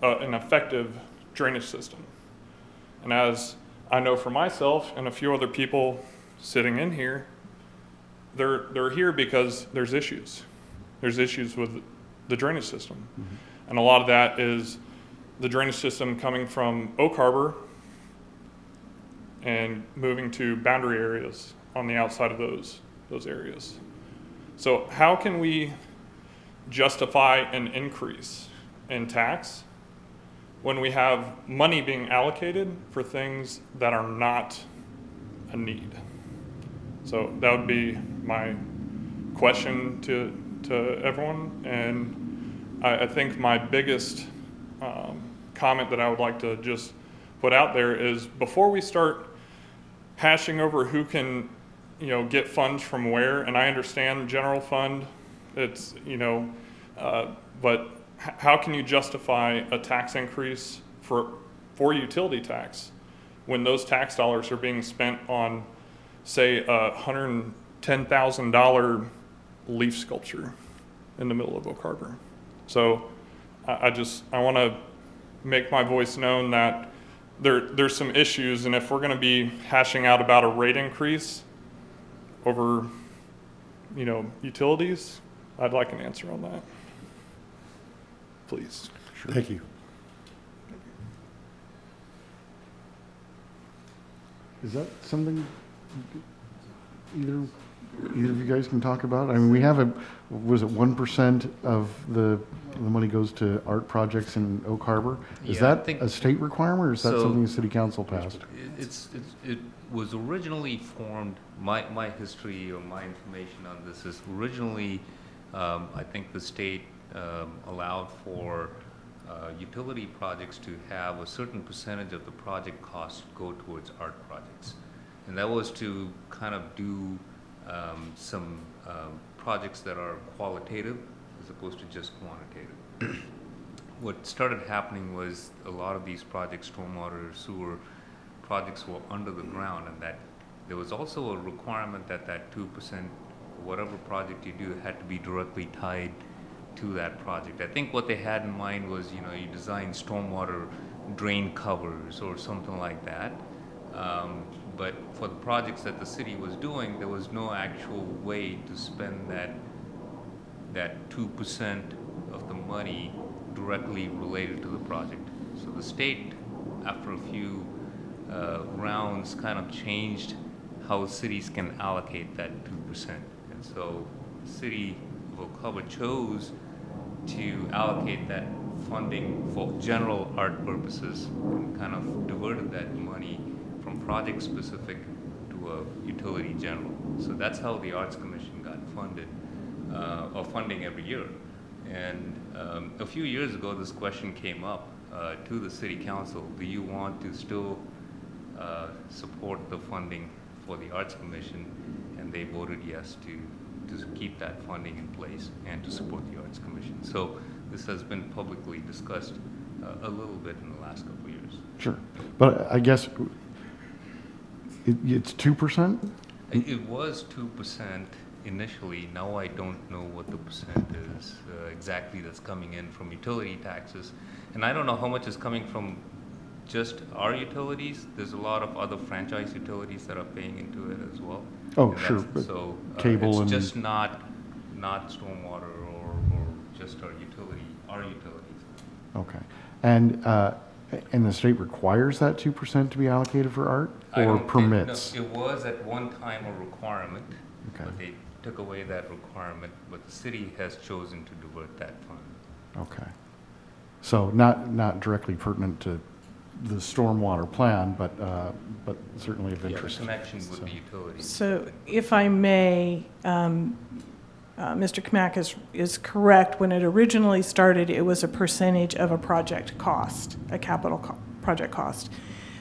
J: an effective drainage system. And as I know for myself and a few other people sitting in here, they're here because there's issues. There's issues with the drainage system. Mm-hmm. And a lot of that is the drainage system coming from Oak Harbor and moving to boundary areas on the outside of those areas. So how can we justify an increase in tax when we have money being allocated for things that are not a need? So that would be my question to everyone. And I think my biggest comment that I would like to just put out there is, before we start hashing over who can, get funds from where, and I understand general fund, it's, but how can you justify a tax increase for utility tax when those tax dollars are being spent on, say, a $110,000 leaf sculpture in the middle of Oak Harbor? So I want to make my voice known that there's some issues, and if we're going to be hashing out about a rate increase over, utilities, I'd like an answer on that, please.
A: Sure. Thank you.
B: Is that something either of you guys can talk about? I mean, we have was it 1% of the money goes to art projects in Oak Harbor? Is
K: Yeah, I
B: that
K: think-
B: a state requirement, or is that
K: So-
B: something the city council passed?
K: It was originally formed, my history or my information on this is originally, I think the state allowed for utility projects to have a certain percentage of the project cost go towards art projects. And that was to kind of do some projects that are qualitative as opposed to just quantitative. What started happening was a lot of these projects, stormwater, sewer projects, were under the ground, and that there was also a requirement that 2%, whatever project you do, had to be directly tied to that project. I think what they had in mind was, you design stormwater drain covers or something like that. But for the projects that the city was doing, there was no actual way to spend that 2% of the money directly related to the project. So the state, after a few rounds, kind of changed how cities can allocate that 2%. And so the city of Oak Harbor chose to allocate that funding for general art purposes and kind of diverted that money from project specific to a utility general. So that's how the Arts Commission got funded, or funding every year. And a few years ago, this question came up to the city council: do you want to still support the funding for the Arts Commission? And they voted yes to to keep that funding in place and to support the Arts Commission. So this has been publicly discussed a little bit in the last couple of years.
B: Sure. But I guess it's 2%?
K: It was 2% initially. Now I don't know what the percent is exactly that's coming in from utility taxes. And I don't know how much is coming from just our utilities. There's a lot of other franchise utilities that are paying into it as well.
B: Oh,
K: And
B: sure,
K: that's-
B: but
K: So
B: cable and-
K: it's just not stormwater or just our utilities.
B: Okay. And the state requires that 2% to be allocated for art
K: I
B: or
K: don't think-
B: permits?
K: no, it was at one time a requirement,
B: Okay.
K: but they took away that requirement, but the city has chosen to divert that fund.
B: Okay. So not directly pertinent to the stormwater plan, but certainly of
K: Yeah, the
B: interest.
K: connection with
B: So-
K: the utilities.
F: So if I may, Mr. Kmack is correct. When it originally started, it was a percentage of a project cost, a project cost.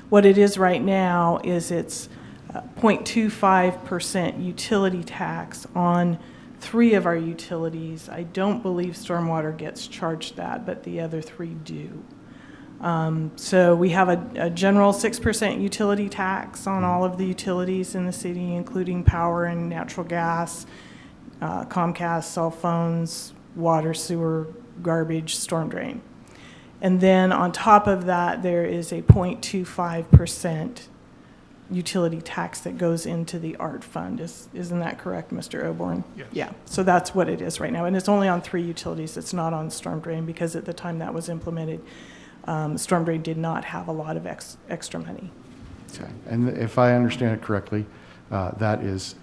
F: What it is right now is it's 0.25% utility tax on 3 of our utilities. I don't believe stormwater gets charged that, but the other 3 do. So we have a general 6% utility tax on all of the utilities in the city, including power and natural gas, Comcast, cell phones, water, sewer, garbage, storm drain. And then on top of that, there is a 0.25% utility tax that goes into the art fund. Isn't that correct, Mr. Oborn?
G: Yes.
F: Yeah, so that's what it is right now. And it's only on 3 utilities. It's not on storm drain because at the time that was implemented, storm drain did not have a lot of extra money.
B: Okay. And if I understand it correctly, that is,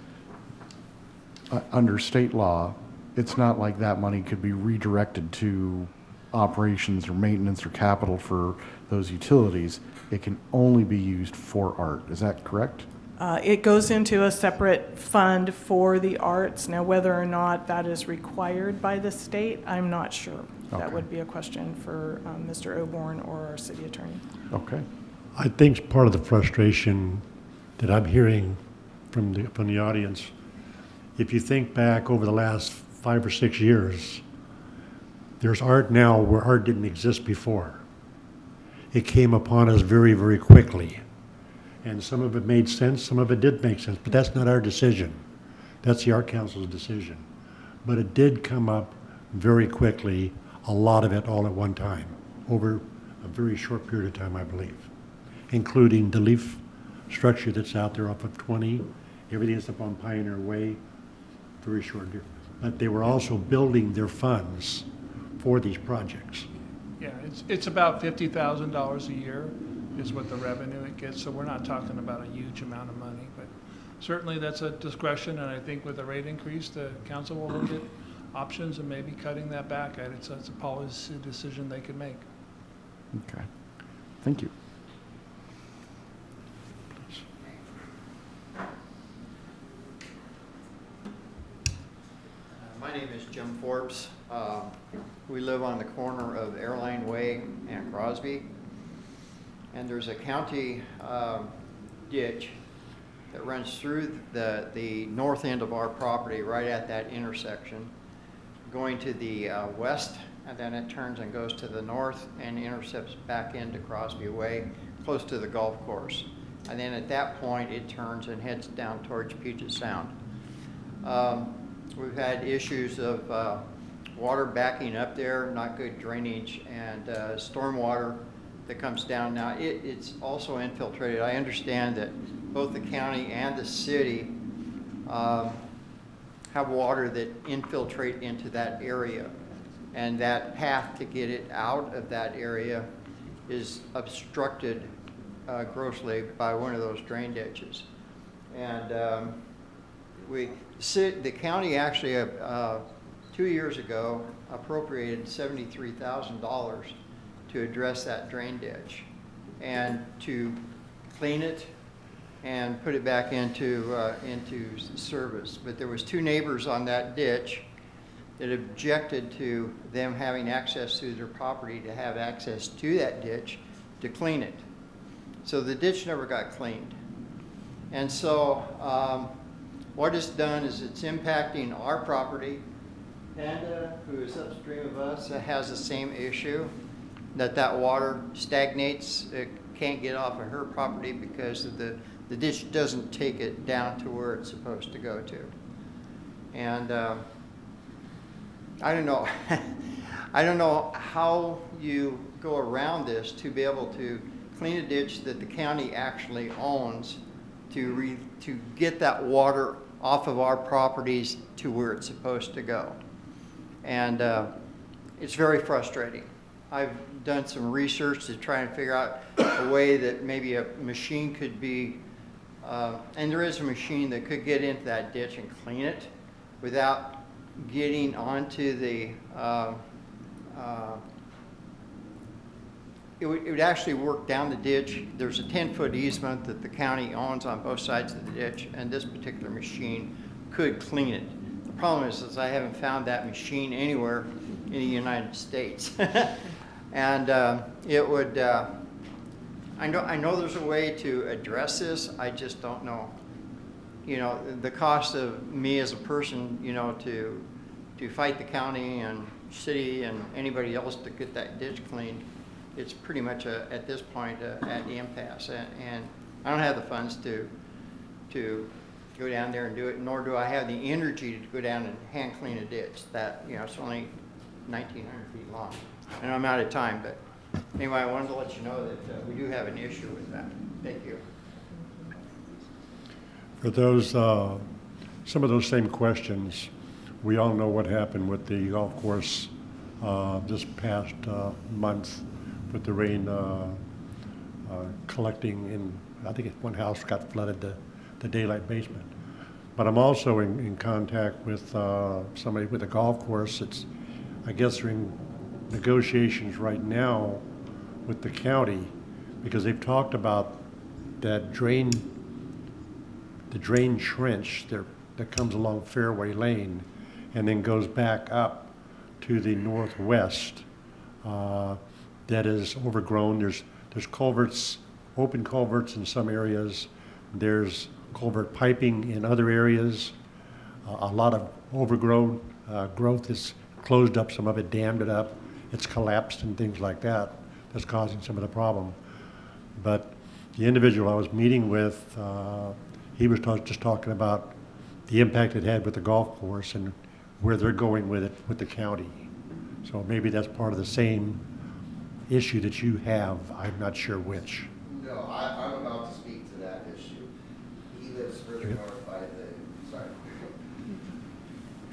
B: under state law, it's not like that money could be redirected to operations or maintenance or capital for those utilities. It can only be used for art. Is that correct?
F: It goes into a separate fund for the arts. Now, whether or not that is required by the state, I'm not sure. That
B: Okay.
F: would be a question for Mr. Oborn or our city attorney.
B: Okay.
A: I think part of the frustration that I'm hearing from the audience, if you think back over the last 5 or 6 years, there's art now where art didn't exist before. It came upon us very, very quickly. And some of it made sense, some of it did make sense, but that's not our decision. That's the Art Council's decision. But it did come up very quickly, a lot of it all at one time, over a very short period of time, I believe, including the leaf structure that's out there off of 20, everything that's up on Pioneer Way, very short. But they were also building their funds for these projects.
G: Yeah, it's about $50,000 a year is what the revenue it gets, so we're not talking about a huge amount of money, but certainly that's a discretion, and I think with the rate increase, the council will look at options and maybe cutting that back. It's a policy decision they can make.
B: Okay. Thank you.
L: My name is Jim Forbes. We live on the corner of Airline Way and Crosby. And there's a county ditch that runs through the north end of our property right at that intersection, going to the west, and then it turns and goes to the north and intercepts back into Crosby Way, close to the golf course. And then at that point, it turns and heads down towards Puget Sound. We've had issues of water backing up there, not good drainage, and stormwater that comes down. Now, it's also infiltrated. I understand that both the county and the city have water that infiltrate into that area. And that path to get it out of that area is obstructed grossly by one of those drain ditches. And the county actually, 2 years ago, appropriated $73,000 to address that drain ditch and to clean it and put it back into service. But there was 2 neighbors on that ditch that objected to them having access through their property to have access to that ditch to clean it. So the ditch never got cleaned. And so what it's done is it's impacting our property. Panda, who is upstream of us, has the same issue, that water stagnates. It can't get off of her property because of the ditch doesn't take it down to where it's supposed to go to. And I don't know, I don't know how you go around this to be able to clean a ditch that the county actually owns to get that water off of our properties to where it's supposed to go. And it's very frustrating. I've done some research to try and figure out a way that maybe a machine could be, and there is a machine that could get into that ditch and clean it without getting onto the, it would actually work down the ditch. There's a 10-foot easement that the county owns on both sides of the ditch, and this particular machine could clean it. The problem is I haven't found that machine anywhere in the United States. And it would, I know there's a way to address this, I just don't know. You know, the cost of me as a person, you know, to fight the county and city and anybody else to get that ditch cleaned, it's pretty much at this point at the impasse. And I don't have the funds to go down there and do it, nor do I have the energy to go down and hand clean a ditch that, you know, it's only 1,900 feet long. And I'm out of time, but anyway, I wanted to let you know that we do have an issue with that. Thank you.
A: For those, some of those same questions, we all know what happened with the golf course this past month with the rain collecting in, I think one house got flooded, the daylight basement. But I'm also in contact with somebody with a golf course. It's, I guess they're in negotiations right now with the county because they've talked about that the drain trench there that comes along Fairway Lane and then goes back up to the northwest that is overgrown. There's culverts, open culverts in some areas. There's culvert piping in other areas. A lot of overgrown growth is closed up, some of it dammed it up. It's collapsed and things like that. That's causing some of the problem. But the individual I was meeting with, he was just talking about the impact it had with the golf course and where they're going with it with the county. So maybe that's part of the same issue that you have. I'm not sure which.
M: No, I'm about to speak to that issue. He lives further north by the, sorry.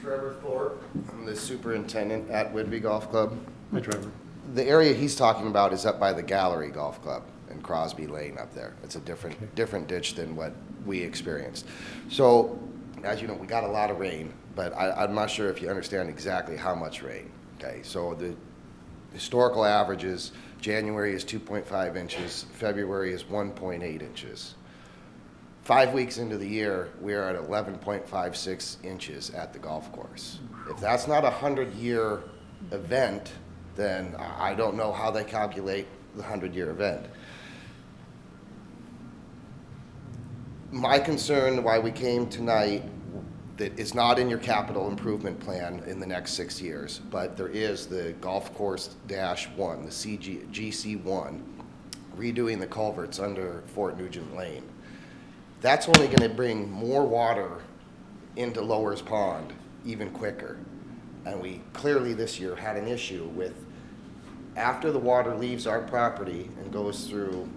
M: Trevor Thorpe, I'm the superintendent at Whidbey Golf Club.
A: Hi, Trevor.
M: The area he's talking about is up by the Gallery Golf Club in Crosby Lane up there. It's a different ditch than what we experienced. So, as you know, we got a lot of rain, but I'm not sure if you understand exactly how much rain. Okay, so the historical averages, January is 2.5 inches, February is 1.8 inches. 5 weeks into the year, we are at 11.56 inches at the golf course. If that's not a 100-year event, then I don't know how they calculate the 100-year event. My concern why we came tonight, that is not in your capital improvement plan in the next 6 years, but there is the golf course -1, the GC1, redoing the culverts under Fort Nugent Lane. That's only going to bring more water into Lowers Pond even quicker. And we clearly this year had an issue with, after the water leaves our property and goes through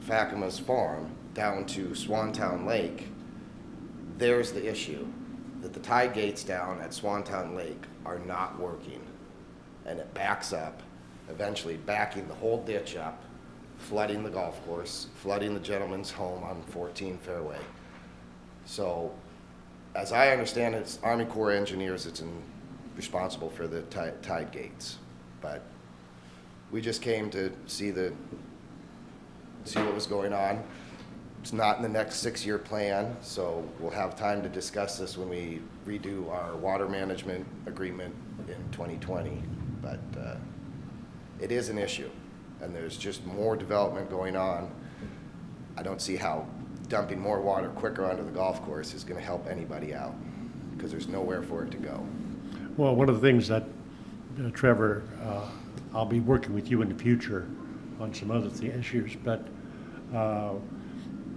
M: Fakima's farm down to Swantown Lake, there's the issue, that the tide gates down at Swantown Lake are not working. And it backs up, eventually backing the whole ditch up, flooding the golf course, flooding the gentleman's home on 14 Fairway. So, as I understand it, it's Army Corps of Engineers that's responsible for the tide gates. But we just came to see what was going on. It's not in the next 6-year plan, so we'll have time to discuss this when we redo our water management agreement in 2020. But it is an issue, and there's just more development going on. I don't see how dumping more water quicker onto the golf course is gonna help anybody out, because there's nowhere for it to go.
A: Well, one of the things that, Trevor, I'll be working with you in the future on some other issues, but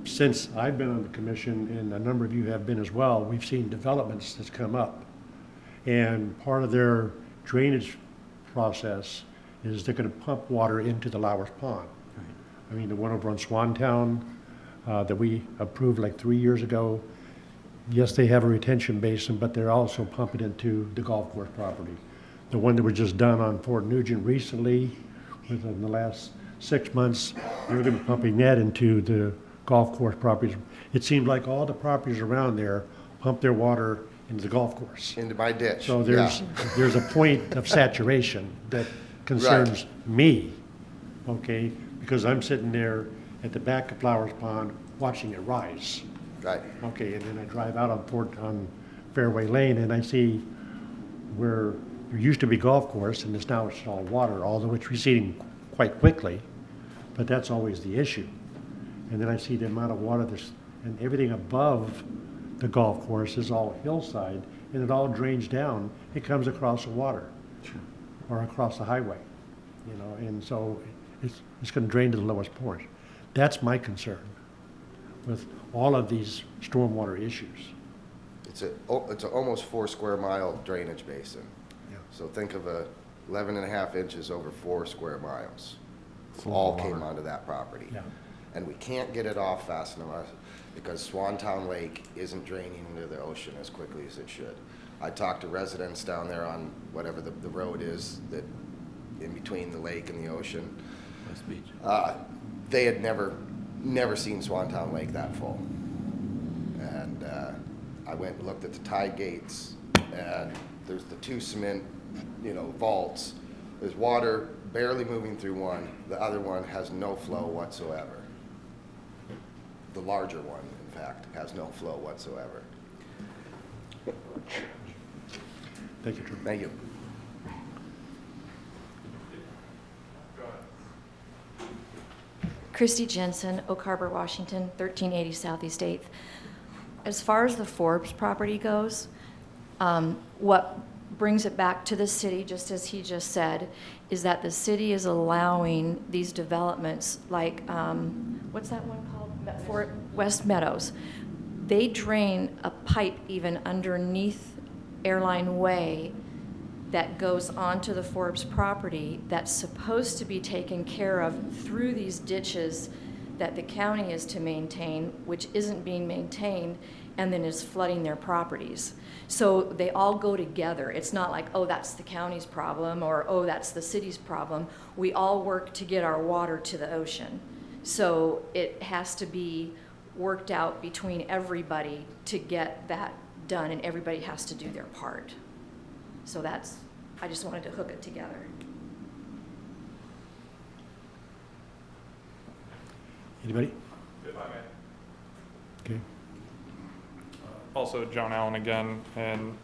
A: since I've been on the commission, and a number of you have been as well, we've seen developments that's come up. And part of their drainage process is they're gonna pump water into the Lowers Pond. I mean, the one over on Swantown that we approved like 3 years ago, yes, they have a retention basin, but they're also pumping into the golf course property. The one that was just done on Fort Nugent recently, within the last 6 months, they're gonna be pumping that into the golf course properties. It seems like all the properties around there pump their water into the golf course.
M: Into my ditch.
A: So
M: Yeah.
A: there's a point of saturation that concerns me, okay? Because I'm sitting there at the back of Flowers Pond watching it rise.
M: Right.
A: Okay, and then I drive out on Fairway Lane and I see where there used to be golf course and now it's all water, although it's receding quite quickly, but that's always the issue. And then I see the amount of water and everything above the golf course is all hillside and it all drains down. It comes across the water or across the highway, you know, and so it's going to drain to the lowest point. That's my concern with all of these stormwater issues.
M: It's a almost 4 square mile drainage basin.
A: Yeah.
M: So think of 11 and a half inches over 4 square miles.
A: Full
M: All
A: of
M: came
A: water.
M: onto that property.
A: Yeah.
M: And we can't get it off fast enough because Swantown Lake isn't draining into the ocean as quickly as it should. I talked to residents down there on whatever the road is that in between the lake and the ocean.
E: West Beach.
M: They had never seen Swantown Lake that full. And I went and looked at the tide gates, and there's the 2 cement, vaults. There's water barely moving through one. The other one has no flow whatsoever. The larger one, in fact, has no flow whatsoever.
A: Thank you, Drew.
M: Thank you.
N: Christy Jensen, Oak Harbor, Washington, 1380 Southeast 8th. As far as the Forbes property goes, what brings it back to the city, just as he just said, is that the city is allowing these developments like, what's that one called? West Meadows. They drain a pipe even underneath Airline Way that goes onto the Forbes property that's supposed to be taken care of through these ditches that the county is to maintain, which isn't being maintained, and then is flooding their properties. So they all go together. It's not like, oh, that's the county's problem, or oh, that's the city's problem. We all work to get our water to the ocean. So it has to be worked out between everybody to get that done, and everybody has to do their part. So I just wanted to hook it together.
A: Anybody?
J: If I may.
A: Okay.
J: Also, John Allen again, and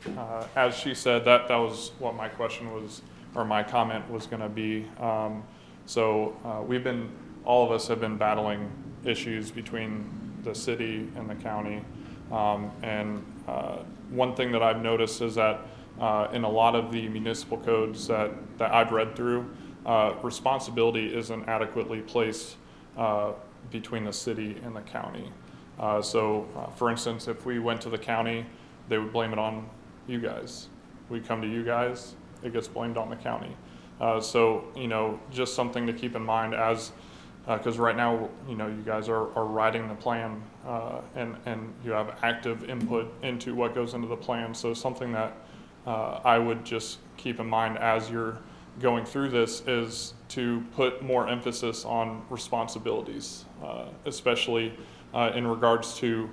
J: as she said, that was what my question was, or my comment was going to be. All of us have been battling issues between the city and the county, and one thing that I've noticed is that in a lot of the municipal codes that I've read through, responsibility isn't adequately placed between the city and the county. For instance, if we went to the county, they would blame it on you guys. We come to you guys, it gets blamed on the county. Just something to keep in mind because right now, you guys are writing the plan and you have active input into what goes into the plan. So something that I would just keep in mind as you're going through this is to put more emphasis on responsibilities, especially in regards to,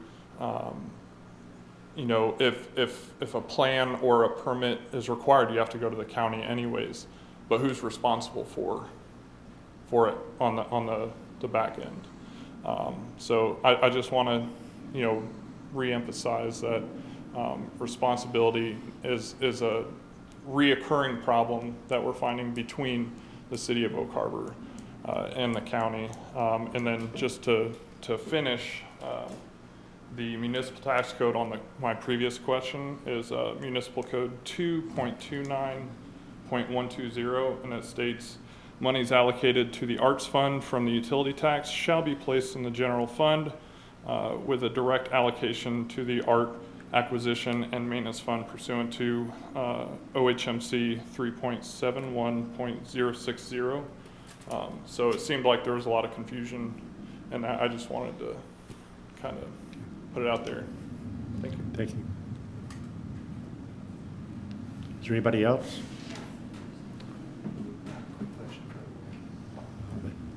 J: if a plan or a permit is required, you have to go to the county anyways. But who's responsible for it on the back end? So I just want to, reemphasize that responsibility is a reoccurring problem that we're finding between the city of Oak Harbor and the county. And then just to finish, The municipal tax code on my previous question is municipal code 2.29.120, and it states, monies allocated to the arts fund from the utility tax shall be placed in the general fund with a direct allocation to the art acquisition and maintenance fund pursuant to OHMC 3.71.060. So it seemed like there was a lot of confusion, and I just wanted to kind of put it out there. Thank you.
A: Thank you. Is there anybody else?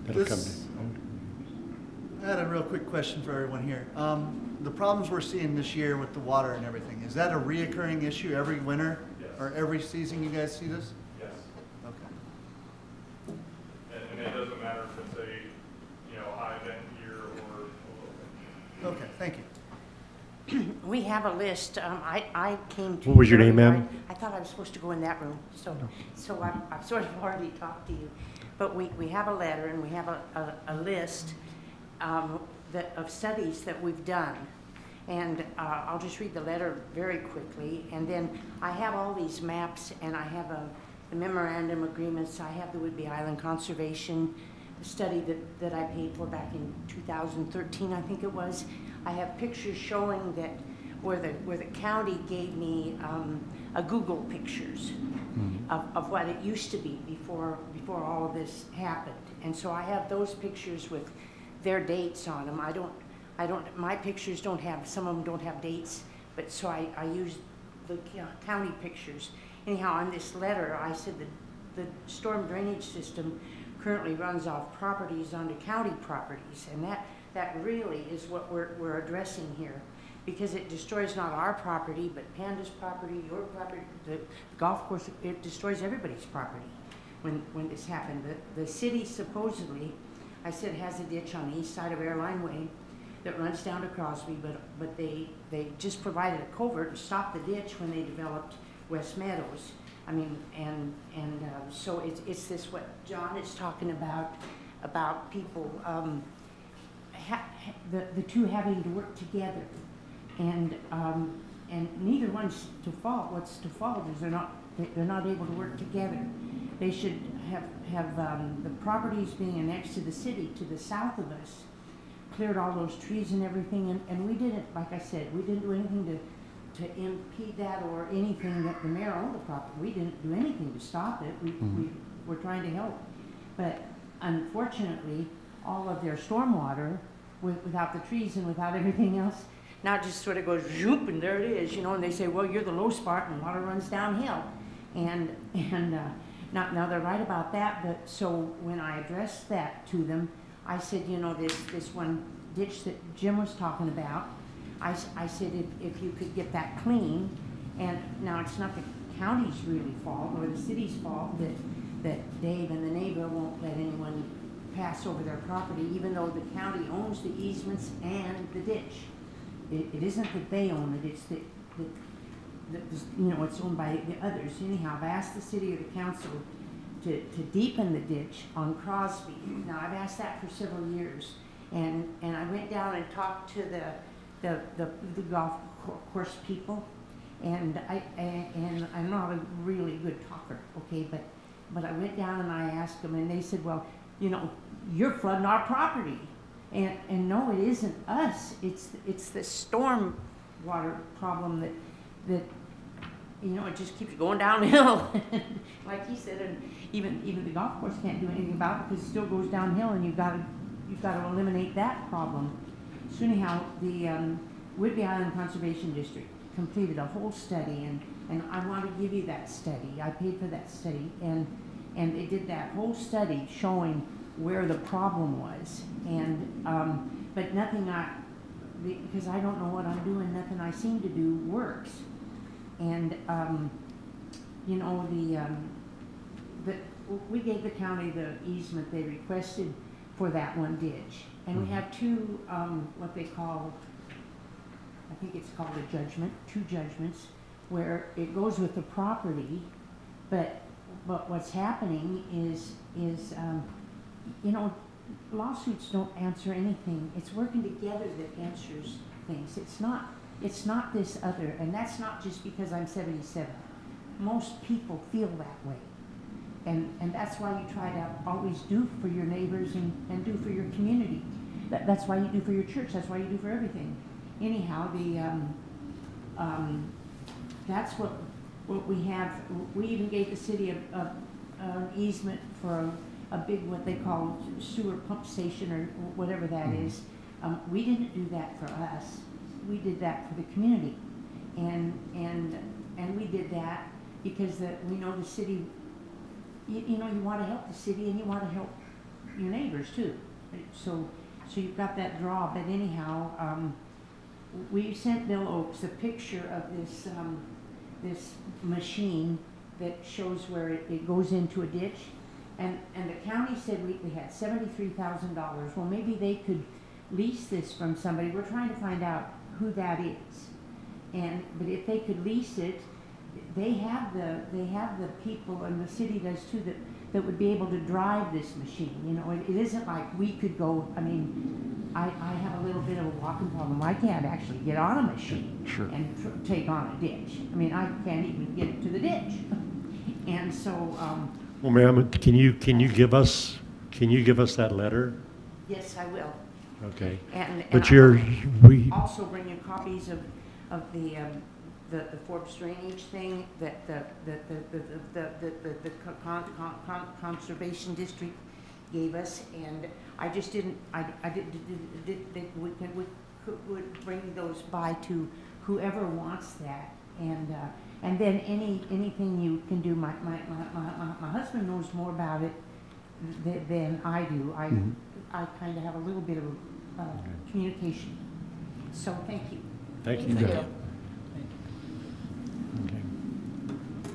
A: That'll come
I: This-
A: to-
I: I had a real quick question for everyone here. The problems we're seeing this year with the water and everything, is that a reoccurring issue every winter?
J: Yes.
I: Or every season you guys see this?
J: Yes.
I: Okay.
J: And it doesn't matter if it's a, high event year or a low event.
I: Okay, thank you.
O: We have a list. I came to.
A: What was your
O: very
A: name, ma'am?
O: hard. I thought I was supposed to go in that room, so I've sort of already talked to you. But we have a letter and we have a list of studies that we've done. And I'll just read the letter very quickly. And then I have all these maps and I have the memorandum agreements. I have the Whidbey Island Conservation study that I paid for back in 2013, I think it was. I have pictures showing that where the county gave me a Google pictures of what it used to be before all of this happened. And so I have those pictures with their dates on them. My pictures don't have, some of them don't have dates, but so I use the county pictures. Anyhow, on this letter, I said that the storm drainage system currently runs off properties onto county properties, and that really is what we're addressing here, because it destroys not our property, but Panda's property, your property, the golf course. It destroys everybody's property when this happened. The city supposedly, I said, has a ditch on the east side of Airline Way that runs down to Crosby, but they just provided a culvert to stop the ditch when they developed West Meadows. I mean, so it's this what John is talking about people, the two having to work together, and neither one's to fault. What's to fault is they're not able to work together. They should have the properties being annexed to the city to the south of us, cleared all those trees and everything, and we didn't, like I said, we didn't do anything to impede that or anything. That the mayor owned the property. We didn't do anything to stop it. We were trying to help. But unfortunately, all of their stormwater, without the trees and without everything else, now it just sort of goes zoop, and there it is, and they say, well, you're the low spot and water runs downhill. And now they're right about that, but so when I addressed that to them, I said, this one ditch that Jim was talking about, I said, if you could get that clean, and now it's not the county's really fault or the city's fault that Dave and the neighbor won't let anyone pass over their property, even though the county owns the easements and the ditch. It isn't that they own it, it's that it's owned by the others. Anyhow, I've asked the city or the council to deepen the ditch on Crosby. Now, I've asked that for several years, and I went down and talked to the golf course people, and I'm not a really good talker, okay, but I went down and I asked them, and they said, well, you're flooding our property, and no, it isn't us. It's the storm water problem that it just keeps going downhill, like he said, and even the golf course can't do anything about it because it still goes downhill, and you've got to eliminate that problem. So anyhow, the Whidbey Island Conservation District completed a whole study, and I want to give you that study. I paid for that study, and they did that whole study showing where the problem was, and but nothing because I don't know what I'm doing, nothing I seem to do works, and we gave the county the easement they requested for that one ditch. And we have two, what they call, I think it's called a judgment, two judgments, where it goes with the property, but what's happening is lawsuits don't answer anything. It's working together that answers things. It's not this other, and that's not just because I'm 77. Most people feel that way. And that's why you try to always do for your neighbors and do for your community. That's why you do for your church. That's why you do for everything. Anyhow, that's what we have. We even gave the city an easement for a big, what they call sewer pump station or whatever that is. We didn't do that for us. We did that for the community. And we did that because we know the city, you know, you want to help the city and you want to help your neighbors too. So you've got that draw. But anyhow, we sent Bill Oakes a picture of this machine that shows where it goes into a ditch. And the county said we had $73,000. Well, maybe they could lease this from somebody. We're trying to find out who that is. But if they could lease it, they have the people, and the city does too, that would be able to drive this machine. You know, it isn't like we could go. I mean, I have a little bit of a walking problem. I can't actually get on a machine and take on a ditch. I mean, I can't even get to the ditch. And so.
A: Well, ma'am, can you give us that letter?
O: Yes, I will.
A: Okay.
O: And
A: but
O: we also bring you copies of the Forbes drainage thing that the conservation district gave us, and I just didn't. We could bring those by to whoever wants that, and then anything you can do. My husband knows more about it than I do. I kind of have a little bit of communication. So thank you.
A: Thank you. Okay.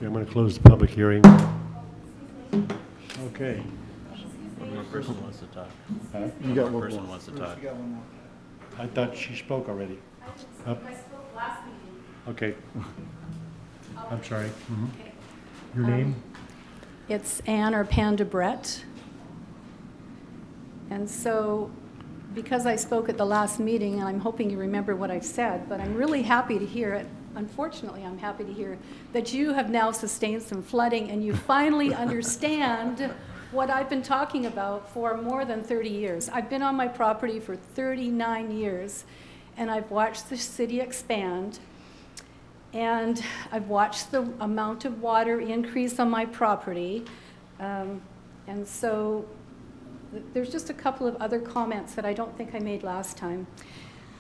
A: I'm going to close the public hearing. Okay.
E: One person wants to talk.
B: You got
E: one person wants to talk.
A: I thought she spoke already.
P: I spoke last meeting.
A: Okay. I'm sorry. Your name?
P: It's Anne or Panda Brett. And so, because I spoke at the last meeting, and I'm hoping you remember what I've said, but I'm really happy to hear it. Unfortunately, I'm happy to hear that you have now sustained some flooding and you finally understand what I've been talking about for more than 30 years. I've been on my property for 39 years, and I've watched the city expand, and I've watched the amount of water increase on my property. And so there's just a couple of other comments that I don't think I made last time.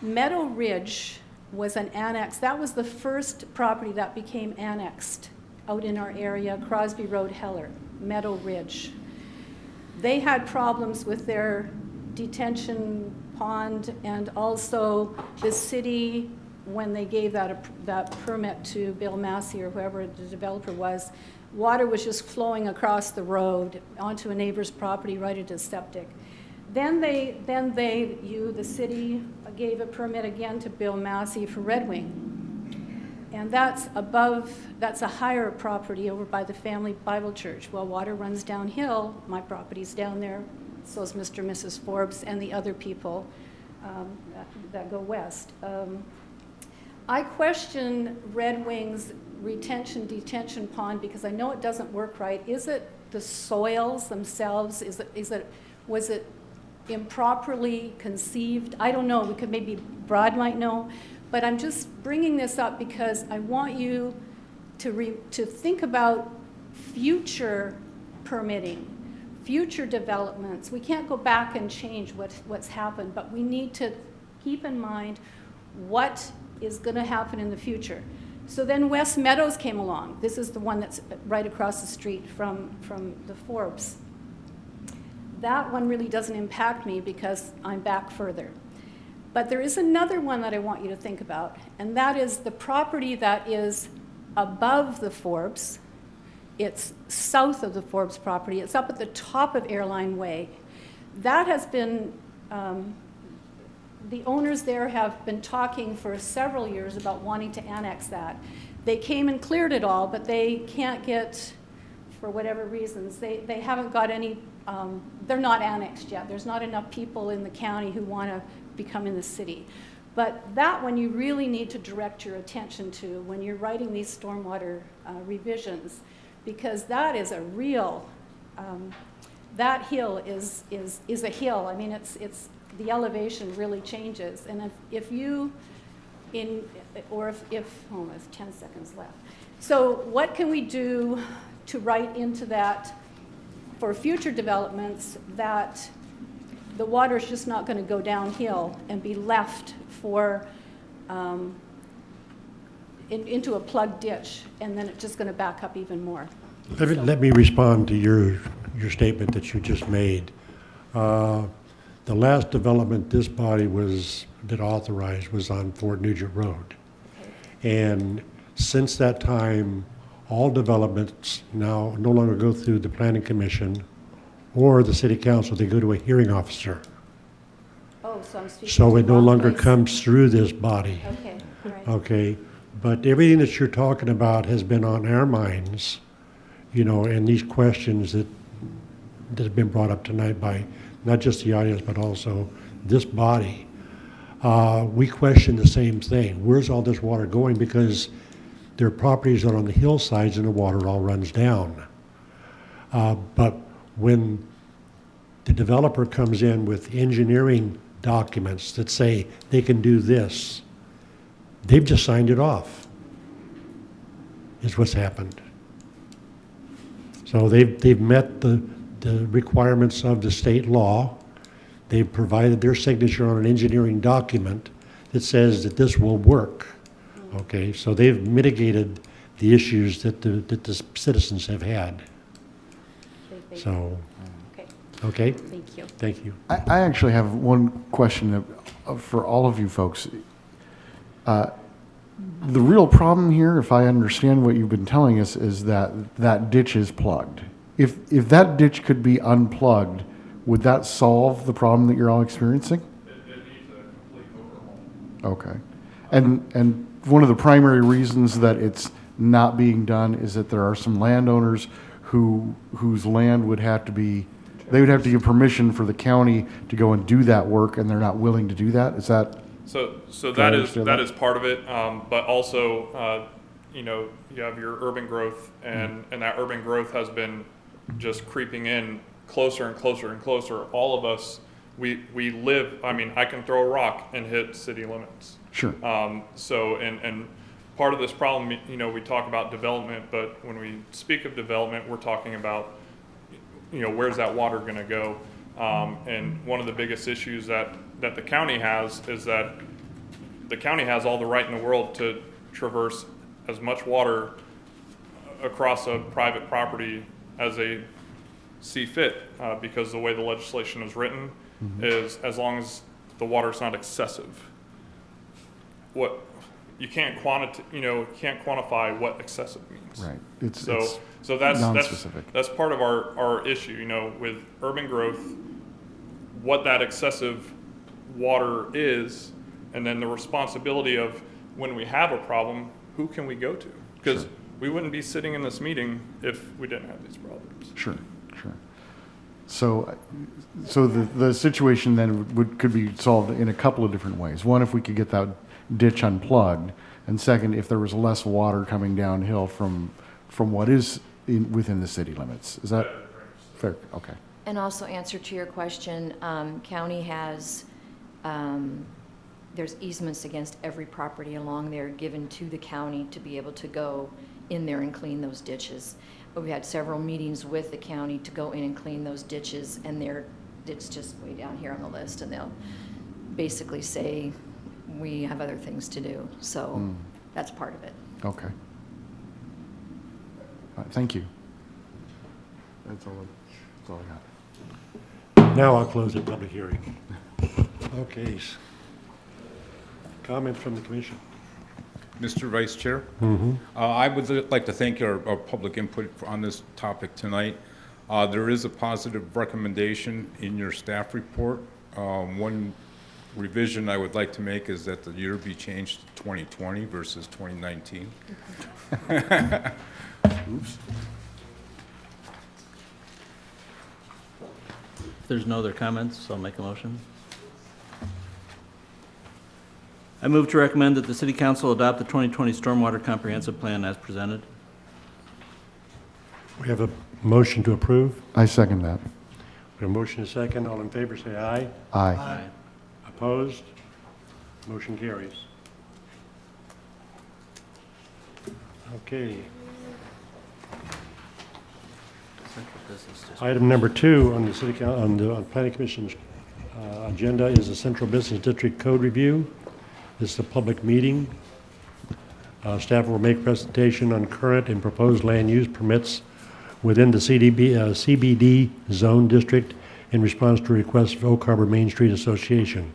P: Meadow Ridge was an annex. That was the first property that became annexed out in our area, Crosby Road, Heller, Meadow Ridge. They had problems with their detention pond, and also the city, when they gave that permit to Bill Massey or whoever the developer was, water was just flowing across the road onto a neighbor's property right into septic. Then the city gave a permit again to Bill Massey for Red Wing. And that's a higher property over by the Family Bible Church. Well, water runs downhill. My property's down there. So is Mr. and Mrs. Forbes and the other people that go west. I question Red Wing's detention pond because I know it doesn't work right. Is it the soils themselves? Was it improperly conceived? I don't know. Maybe Brad might know. But I'm just bringing this up because I want you to think about future permitting, future developments. We can't go back and change what's happened, but we need to keep in mind what is going to happen in the future. So then West Meadows came along. This is the one that's right across the street from the Forbes. That one really doesn't impact me because I'm back further. But there is another one that I want you to think about, and that is the property that is above the Forbes. It's south of the Forbes property. It's up at the top of Airline Way. That has been, the owners there have been talking for several years about wanting to annex that. They came and cleared it all, but they can't get for whatever reasons. They haven't got any, they're not annexed yet. There's not enough people in the county who want to become in the city. But that one you really need to direct your attention to when you're writing these stormwater revisions, because that is a real, that hill is a hill. I mean, it's the elevation really changes. And if you, oh, there's 10 seconds left. So what can we do to write into that for future developments that the water is just not going to go downhill and be left for into a plugged ditch, and then it's just going to back up even more?
A: Let me respond to your statement that you just made. The last development this body that authorized was on Fort Nugent Road. And since that time, all developments now no longer go through the planning commission or the city council. They go to a hearing officer.
P: Oh, so I'm speaking
A: So
P: to
A: it
P: the
A: no
P: wrong
A: longer
P: place.
A: comes through this body.
P: Okay, right.
A: Okay, but everything that you're talking about has been on our minds, and these questions that have been brought up tonight by not just the audience, but also this body. We question the same thing. Where's all this water going? Because there are properties that are on the hillsides and the water all runs down. But when the developer comes in with engineering documents that say they can do this, they've just signed it off, is what's happened. So they've met the requirements of the state law. They've provided their signature on an engineering document that says that this will work. Okay, so they've mitigated the issues that the citizens have had. So, okay?
P: Thank you.
A: Thank you.
B: I actually have one question for all of you folks. The real problem here, if I understand what you've been telling us, is that ditch is plugged. If that ditch could be unplugged, would that solve the problem that you're all experiencing?
J: It needs a complete overhaul.
B: Okay. And one of the primary reasons that it's not being done is that there are some landowners whose land would have to be, they would have to give permission for the county to go and do that work, and they're not willing to do that? Is that?
J: So
B: Can I
J: that
B: understand that?
J: is part of it, but also, you have your urban growth, and that urban growth has been just creeping in closer and closer and closer. All of us, we live, I can throw a rock and hit city limits.
B: Sure.
J: So, and part of this problem, we talk about development, but when we speak of development, we're talking about, where's that water gonna go? And one of the biggest issues that the county has is that the county has all the right in the world to traverse as much water across a private property as they see fit, because the way the legislation is written is as long as the water's not excessive. You can't quantify what excessive means.
B: Right. It's
J: So that's
B: non-specific.
J: that's part of our issue, with urban growth, what that excessive water is, and then the responsibility of when we have a problem, who can we go to? Because we wouldn't be sitting in this meeting if we didn't have these problems.
B: Sure. So the situation then could be solved in a couple of different ways. One, if we could get that ditch unplugged, and second, if there was less water coming downhill from what is within the city limits. Is that fair? Okay.
N: And also answer to your question, county has, there's easements against every property along there given to the county to be able to go in there and clean those ditches. But we had several meetings with the county to go in and clean those ditches, and it's just way down here on the list, and they'll basically say, we have other things to do. So that's part of it.
B: Okay. All right, thank you. That's all I got.
A: Now I'll close the public hearing. Okay. Comments from the commission?
D: Mr. Vice Chair? I would like to thank our public input on this topic tonight. There is a positive recommendation in your staff report. One revision I would like to make is that the year be changed to 2020 versus 2019.
B: Oops.
E: there's no other comments, I'll make a motion. I move to recommend that the City Council adopt the 2020 Stormwater Comprehensive Plan as presented.
A: We have a motion to approve.
B: I second that.
A: We have a motion and a second. All in favor, say aye.
B: Aye.
A: Opposed? Motion carries. Okay.
E: Central Business District.
A: Item number 2 on the Planning Commission's agenda is the Central Business District Code Review. This is a public meeting. Staff will make presentation on current and proposed land use permits within the CBD zone district in response to requests of Oak Harbor Main Street Association.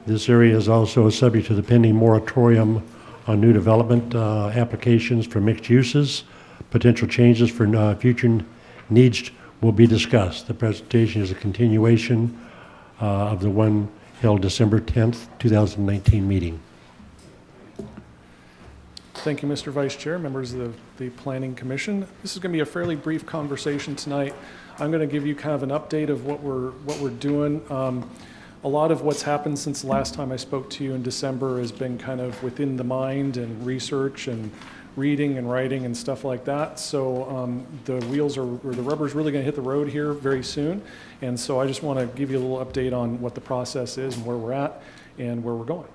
A: This area is also subject to the pending moratorium on new development applications for mixed uses. Potential changes for future needs will be discussed. The presentation is a continuation of the one held December 10th, 2019 meeting.
G: Thank you, Mr. Vice Chair, members of the Planning Commission. This is going to be a fairly brief conversation tonight. I'm going to give you kind of an update of what we're doing. A lot of what's happened since the last time I spoke to you in December has been kind of within the mind and research and reading and writing and stuff like that. So the rubber's really going to hit the road here very soon. And so I just want to give you a little update on what the process is and where we're at and where we're going.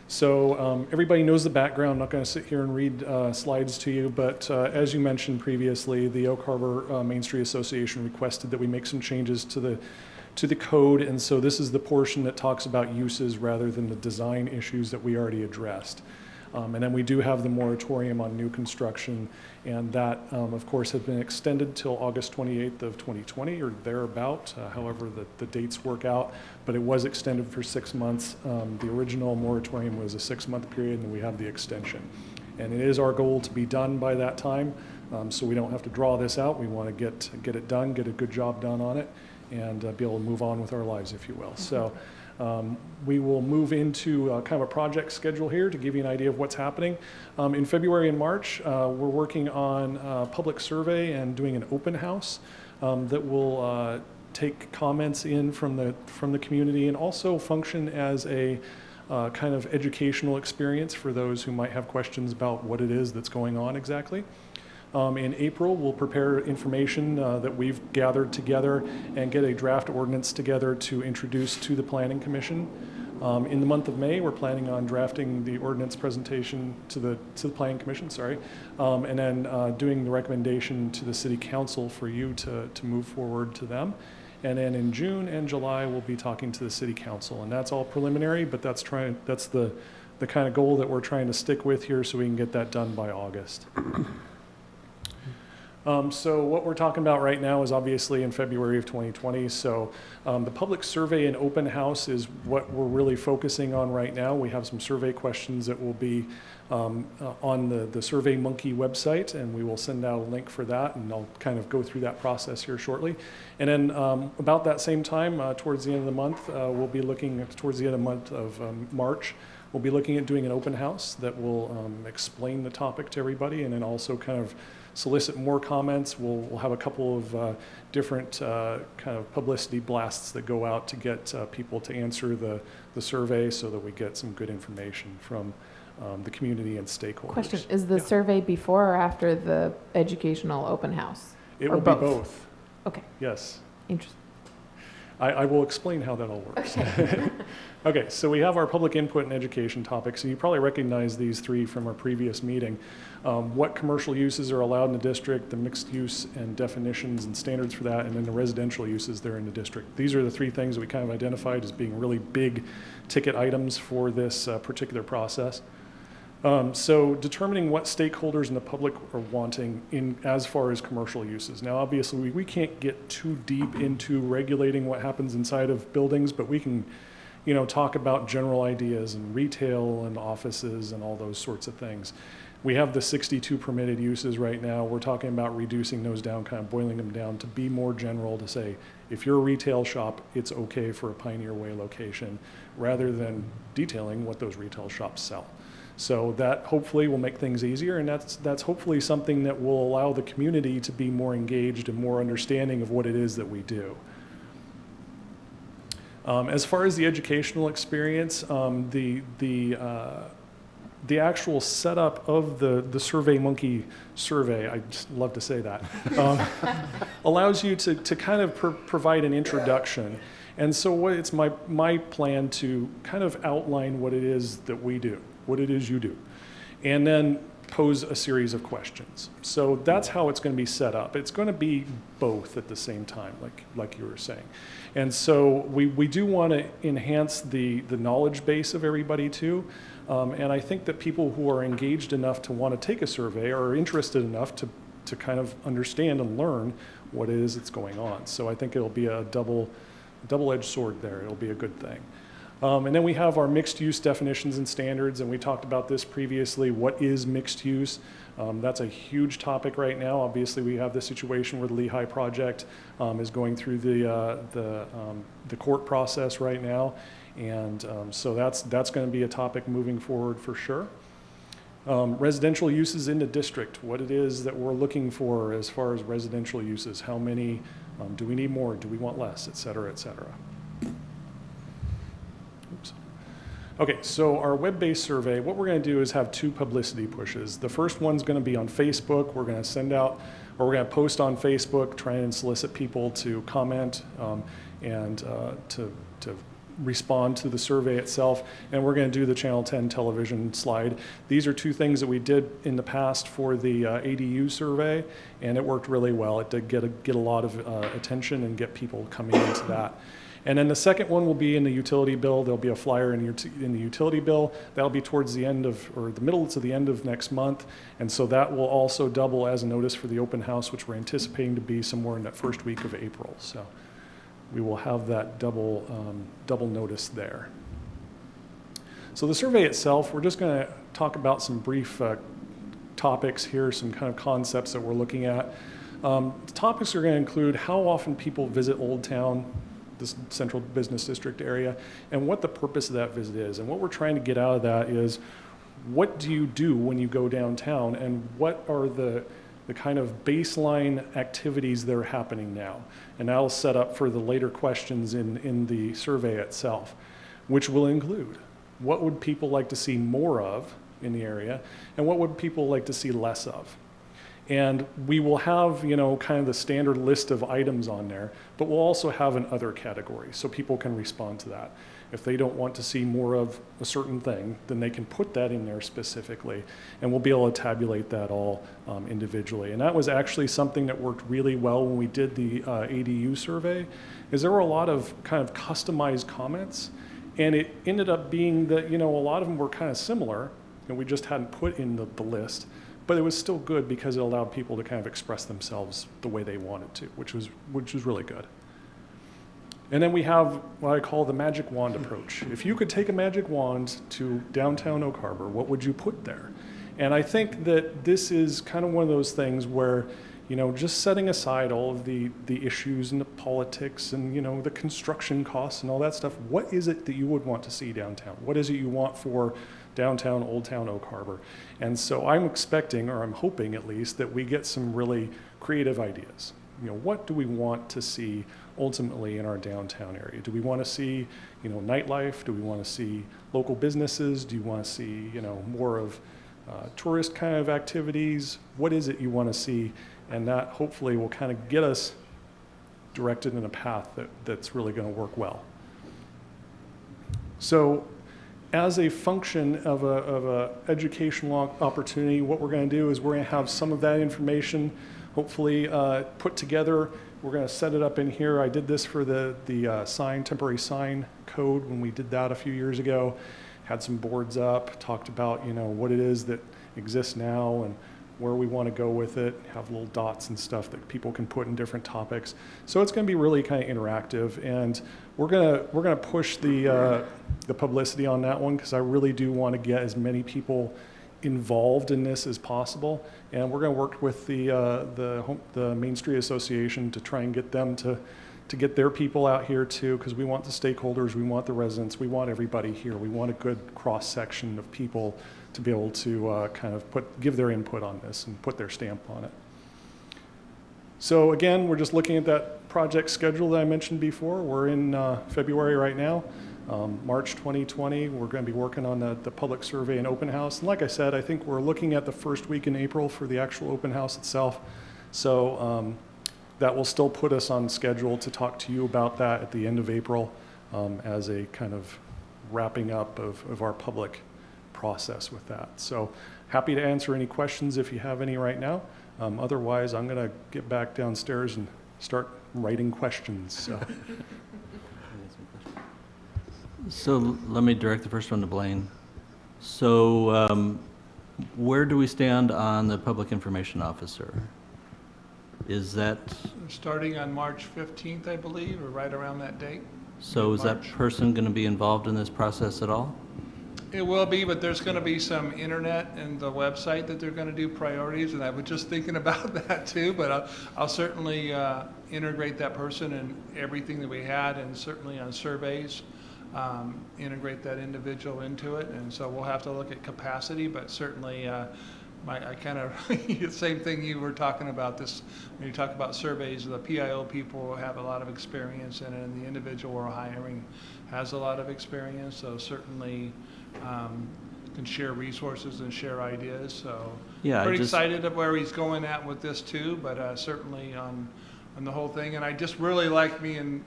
G: So everybody knows the background. I'm not going to sit here and read slides to you, but as you mentioned previously, the Oak Harbor Main Street Association requested that we make some changes to the code, and so this is the portion that talks about uses rather than the design issues that we already addressed. And then we do have the moratorium on new construction, and that, of course, has been extended till August 28th of 2020 or thereabout, however the dates work out, but it was extended for 6 months. The original moratorium was a 6-month period, and we have the extension. And it is our goal to be done by that time, so we don't have to draw this out. We want to get it done, get a good job done on it, and be able to move on with our lives, if you will. So. We will move into kind of a project schedule here to give you an idea of what's happening. In February and March, we're working on a public survey and doing an open house that will take comments in from the community and also function as a kind of educational experience for those who might have questions about what it is that's going on exactly. In April, we'll prepare information that we've gathered together and get a draft ordinance together to introduce to the Planning Commission. In the month of May, we're planning on drafting the ordinance presentation to the Planning Commission, and then doing the recommendation to the City Council for you to move forward to them. And then in June and July, we'll be talking to the City Council, and that's all preliminary, but that's the kind of goal that we're trying to stick with here so we can get that done by August. So what we're talking about right now is obviously in February of 2020. So the public survey and open house is what we're really focusing on right now. We have some survey questions that will be on the SurveyMonkey website, and we will send out a link for that, and I'll kind of go through that process here shortly. And then about that same time, towards the end of the month, we'll be looking towards the end of the month of March, we'll be looking at doing an open house that will explain the topic to everybody, and then also kind of solicit more comments. We'll have a couple of different kind of publicity blasts that go out to get people to answer the survey so that we get some good information from the community and stakeholders.
H: Question, is the survey before or after the educational open house?
G: It
H: Or
G: will be both.
H: Okay.
G: Yes.
H: Interesting.
G: I will explain how that all works. Okay, so we have our public input and education topics, and you probably recognize these three from our previous meeting. What commercial uses are allowed in the district, the mixed use and definitions and standards for that, and then the residential uses that are in the district. These are the three things that we kind of identified as being really big ticket items for this particular process. So determining what stakeholders in the public are wanting in as far as commercial uses. Now, obviously, we can't get too deep into regulating what happens inside of buildings, but we can, talk about general ideas and retail and offices and all those sorts of things. We have the 62 permitted uses right now. We're talking about reducing those down, kind of boiling them down to be more general, to say, if you're a retail shop, it's okay for a Pioneer Way location, rather than detailing what those retail shops sell. So that hopefully will make things easier, and that's hopefully something that will allow the community to be more engaged and more understanding of what it is that we do.
Q: As far as the educational experience, the actual setup of the SurveyMonkey survey, I just love to say that, allows you to kind of provide an introduction. And so it's my plan to kind of outline what it is that we do, what it is you do, and then pose a series of questions. So that's how it's going to be set up. It's going to be both at the same time, like you were saying. And so we do want to enhance the knowledge base of everybody too. And I think that people who are engaged enough to want to take a survey are interested enough to kind of understand and learn what it is that's going on. So I think it'll be a double-edged sword there. It'll be a good thing. And then we have our mixed use definitions and standards, and we talked about this previously. What is mixed use? That's a huge topic right now. Obviously, we have the situation where the Lehigh project is going through the court process right now, and so that's going to be a topic moving forward for sure. Residential uses in the district, what it is that we're looking for as far as residential uses. How many? Do we need more? Do we want less? Et cetera, et cetera. Oops. Okay, so our web-based survey, what we're going to do is have 2 publicity pushes. The first one's going to be on Facebook. We're going to send out, or we're going to post on Facebook, try and solicit people to comment and to respond to the survey itself. And we're going to do the Channel 10 television slide. These are 2 things that we did in the past for the ADU survey, and it worked really well. It did get a lot of attention and get people coming into that. And then the second one will be in the utility bill. There'll be a flyer in the utility bill. That'll be towards the end of, or the middle to the end of next month. And so that will also double as a notice for the open house, which we're anticipating to be somewhere in that first week of April. So we will have that double notice there. So the survey itself, we're just going to talk about some brief topics here, some kind of concepts that we're looking at. The topics are going to include how often people visit Old Town, this central business district area, and what the purpose of that visit is. And what we're trying to get out of that is, what do you do when you go downtown, and what are the kind of baseline activities that are happening now? And that'll set up for the later questions in the survey itself, which will include, what would people like to see more of in the area, and what would people like to see less of? And we will have, kind of the standard list of items on there, but we'll also have an other category so people can respond to that. If they don't want to see more of a certain thing, then they can put that in there specifically, and we'll be able to tabulate that all individually. And that was actually something that worked really well when we did the ADU survey, is there were a lot of kind of customized comments, and it ended up being that, a lot of them were kind of similar, and we just hadn't put in the list. But it was still good because it allowed people to kind of express themselves the way they wanted to, which was really good. And then we have what I call the magic wand approach. If you could take a magic wand to downtown Oak Harbor, what would you put there? And I think that this is kind of one of those things where, just setting aside all of the issues and the politics and, the construction costs and all that stuff, what is it that you would want to see downtown? What is it you want for downtown, Old Town Oak Harbor? And so I'm expecting, or I'm hoping at least, that we get some really creative ideas. What do we want to see ultimately in our downtown area? Do we want to see, nightlife? Do we want to see local businesses? Do you want to see, more of tourist kind of activities? What is it you want to see? And that hopefully will kind of get us directed in a path that's really going to work well. So, as a function of a educational opportunity, what we're going to do is we're going to have some of that information hopefully put together. We're going to set it up in here. I did this for the temporary sign code when we did that a few years ago. Had some boards up, talked about what it is that exists now and where we want to go with it, have little dots and stuff that people can put in different topics. So it's going to be really kind of interactive, and we're gonna push the publicity on that one, because I really do want to get as many people involved in this as possible. And we're going to work with the Main Street Association to try and get them to get their people out here too, because we want the stakeholders, we want the residents, we want everybody here. We want a good cross section of people to be able to kind of give their input on this and put their stamp on it. So again, we're just looking at project schedule that I mentioned before. We're in February right now. March 2020, we're going to be working on the public survey and open house. And like I said, I think we're looking at the first week in April for the actual open house itself. So that will still put us on schedule to talk to you about that at the end of April as a kind of wrapping up of our public process with that. So happy to answer any questions if you have any right now. Otherwise, I'm going to get back downstairs and start writing questions. So.
E: So let me direct the first one to Blaine. So where do we stand on the public information officer? Is that,
G: Starting on March 15th, I believe, or right around that date.
E: so is that
G: March.
E: person going to be involved in this process at all?
G: It will be, but there's going to be some internet and the website that they're going to do priorities, and I was just thinking about that too, but I'll certainly integrate that person in everything that we had, and certainly on surveys, integrate that individual into it, and so we'll have to look at capacity, but certainly I kind of, the same thing you were talking about this, when you talk about surveys, the PIO people have a lot of experience in it, and the individual we're hiring has a lot of experience, so certainly can share resources and share ideas. So
E: Yeah,
G: pretty excited of where he's going at with this too, but certainly on the whole thing. And I just really like me and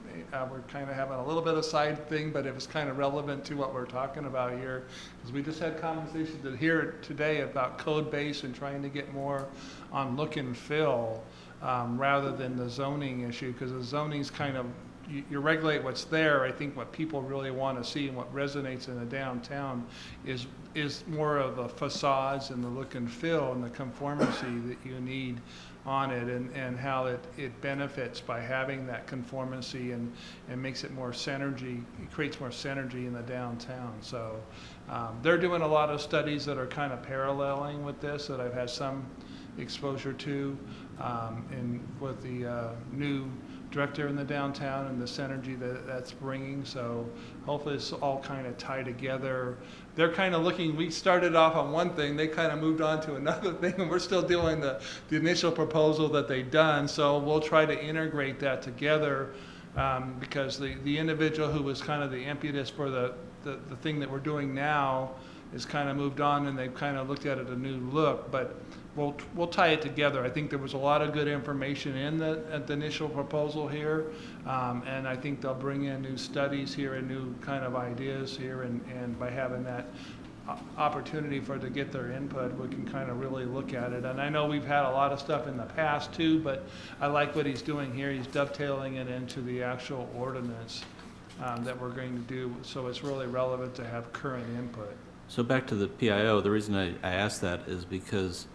G: we're kind of having a little bit of side thing, but it was kind of relevant to what we're talking about here, because we just had conversations here today about code base and trying to get more on look and fill rather than the zoning issue, because the zoning's kind of, you regulate what's there. I think what people really want to see and what resonates in the downtown is more of the facades and the look and feel and the conformity that you need on it, and how it benefits by having that conformity and makes it more synergy. It creates more synergy in the downtown. So they're doing a lot of studies that are kind of paralleling with this that I've had some exposure to, and with the new director in the downtown and the synergy that's bringing. So hopefully it's all kind of tied together. They're kind of looking, we started off on one thing, they kind of moved on to another thing, and we're still doing the initial proposal that they've done. So we'll try to integrate that together, because the individual who was kind of the impetus for the thing that we're doing now is kind of moved on, and they've kind of looked at it a new look. But we'll tie it together. I think there was a lot of good information in the initial proposal here, and I think they'll bring in new studies here and new kind of ideas here, and by having that opportunity to get their input, we can kind of really look at it. And I know we've had a lot of stuff in the past too, but I like what he's doing here. He's dovetailing it into the actual ordinance that we're going to do, so it's really relevant to have current input.
E: So back to the PIO, the reason I asked that is because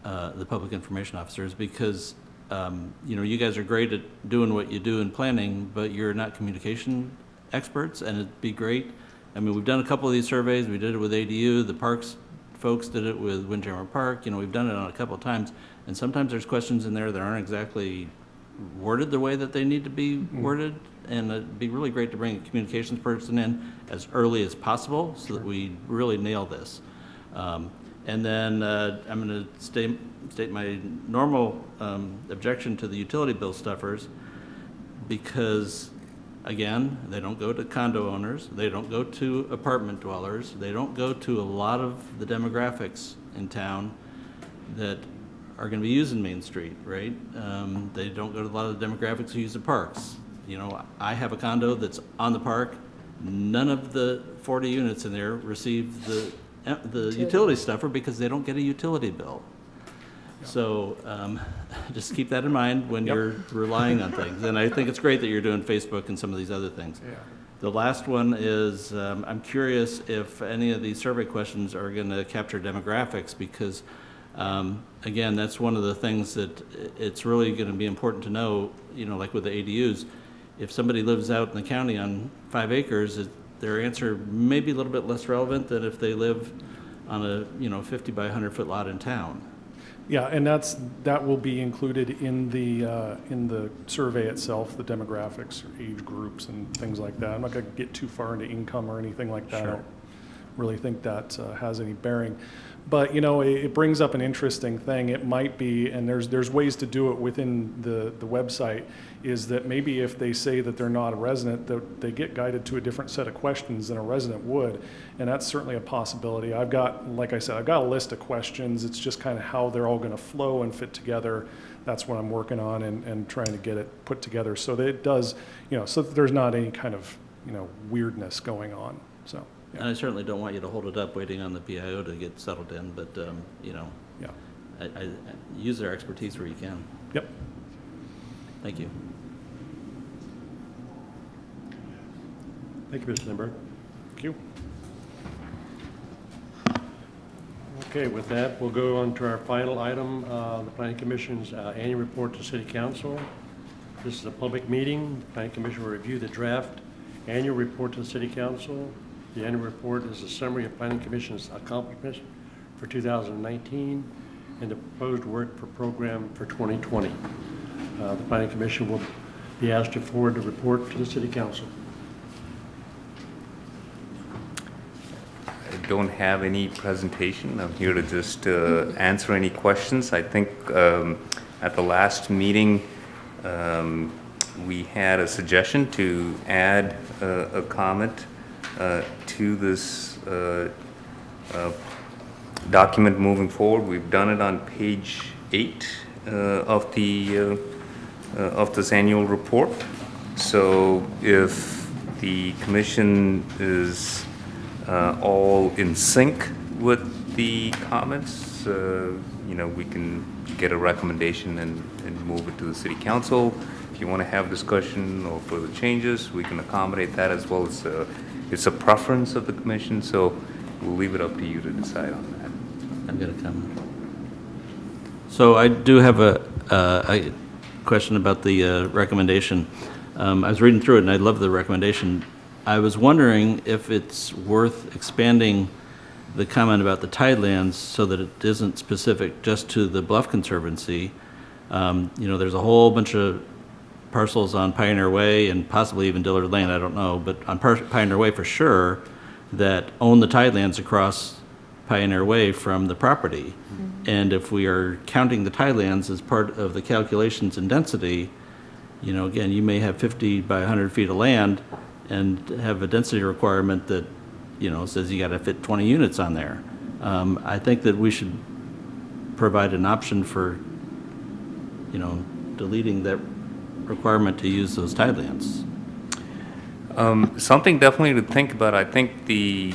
E: the public information officer is because you guys are great at doing what you do in planning, but you're not communication experts, and it'd be great. I mean, we've done a couple of these surveys. We did it with ADU. The parks folks did it with Windjammer Park. We've done it on a couple of times, and sometimes there's questions in there that aren't exactly worded the way that they need to be worded, and it'd be really great to bring a communications person in as early as possible so that we really nail this. And then I'm going to state my normal objection to the utility bill stuffers, because, again, they don't go to condo owners, they don't go to apartment dwellers, they don't go to a lot of the demographics in town that are going to be using Main Street, right? They don't go to a lot of the demographics who use the parks. I have a condo that's on the park. None of the 40 units in there receive the utility stuffer because they don't get a utility bill. So just keep that in mind when you're relying on things. And I think it's great that you're doing Facebook and some of these other things.
G: Yeah.
E: The last one is I'm curious if any of these survey questions are going to capture demographics, because again, that's one of the things that it's really going to be important to know, like with the ADUs, if somebody lives out in the county on 5 acres, their answer may be a little bit less relevant than if they live on a 50 by 100 foot lot in town.
Q: Yeah, and that will be included in the survey itself, the demographics, age groups, and things like that. I'm not going to get too far into income or anything like that.
E: Sure.
Q: really think that has any bearing. But, you know, it brings up an interesting thing. It might be, and there's ways to do it within the website, is that maybe if they say that they're not a resident, that they get guided to a different set of questions than a resident would. And that's certainly a possibility. I've got, like I said, I've got a list of questions. It's just kind of how they're all going to flow and fit together. That's what I'm working on and trying to get it put together so that it does, you know, so that there's not any kind of, you know, weirdness going on. So.
E: And I certainly don't want you to hold it up waiting on the PIO to get settled in, but, you know,
Q: yeah.
E: I use their expertise where you can.
Q: Yep.
E: Thank you.
A: Thank you, Mr. Lindberg.
Q: Thank you.
A: Okay, with that, we'll go on to our final item, the Planning Commission's annual report to City Council. This is a public meeting. The Planning Commission will review the draft annual report to the City Council. The annual report is a summary of Planning Commission's accomplishments for 2019 and the proposed work for program for 2020. The Planning Commission will be asked to forward the report to the City Council.
K: I don't have any presentation. I'm here to just answer any questions. I think at the last meeting, we had a suggestion to add a comment to this document moving forward. We've done it on page 8 of this annual report. So if the commission is all in sync with the comments, you know, we can get a recommendation and move it to the City Council. If you want to have discussion or further changes, we can accommodate that as well. It's a preference of the commission, so we'll leave it up to you to decide on that.
E: I've got a comment. So I do have a question about the recommendation. I was reading through it and I love the recommendation. I was wondering if it's worth expanding the comment about the tidelands so that it isn't specific just to the Bluff Conservancy. You know, there's a whole bunch of parcels on Pioneer Way and possibly even Dillard Lane, I don't know, but on Pioneer Way for sure, that own the tidelands across Pioneer Way from the property. Mm-hmm. And if we are counting the tidelands as part of the calculations in density, you know, again, you may have 50 by 100 feet of land and have a density requirement that, you know, says you got to fit 20 units on there. I think that we should provide an option for, you know, deleting that requirement to use those tidelands.
K: Something definitely to think about. I think we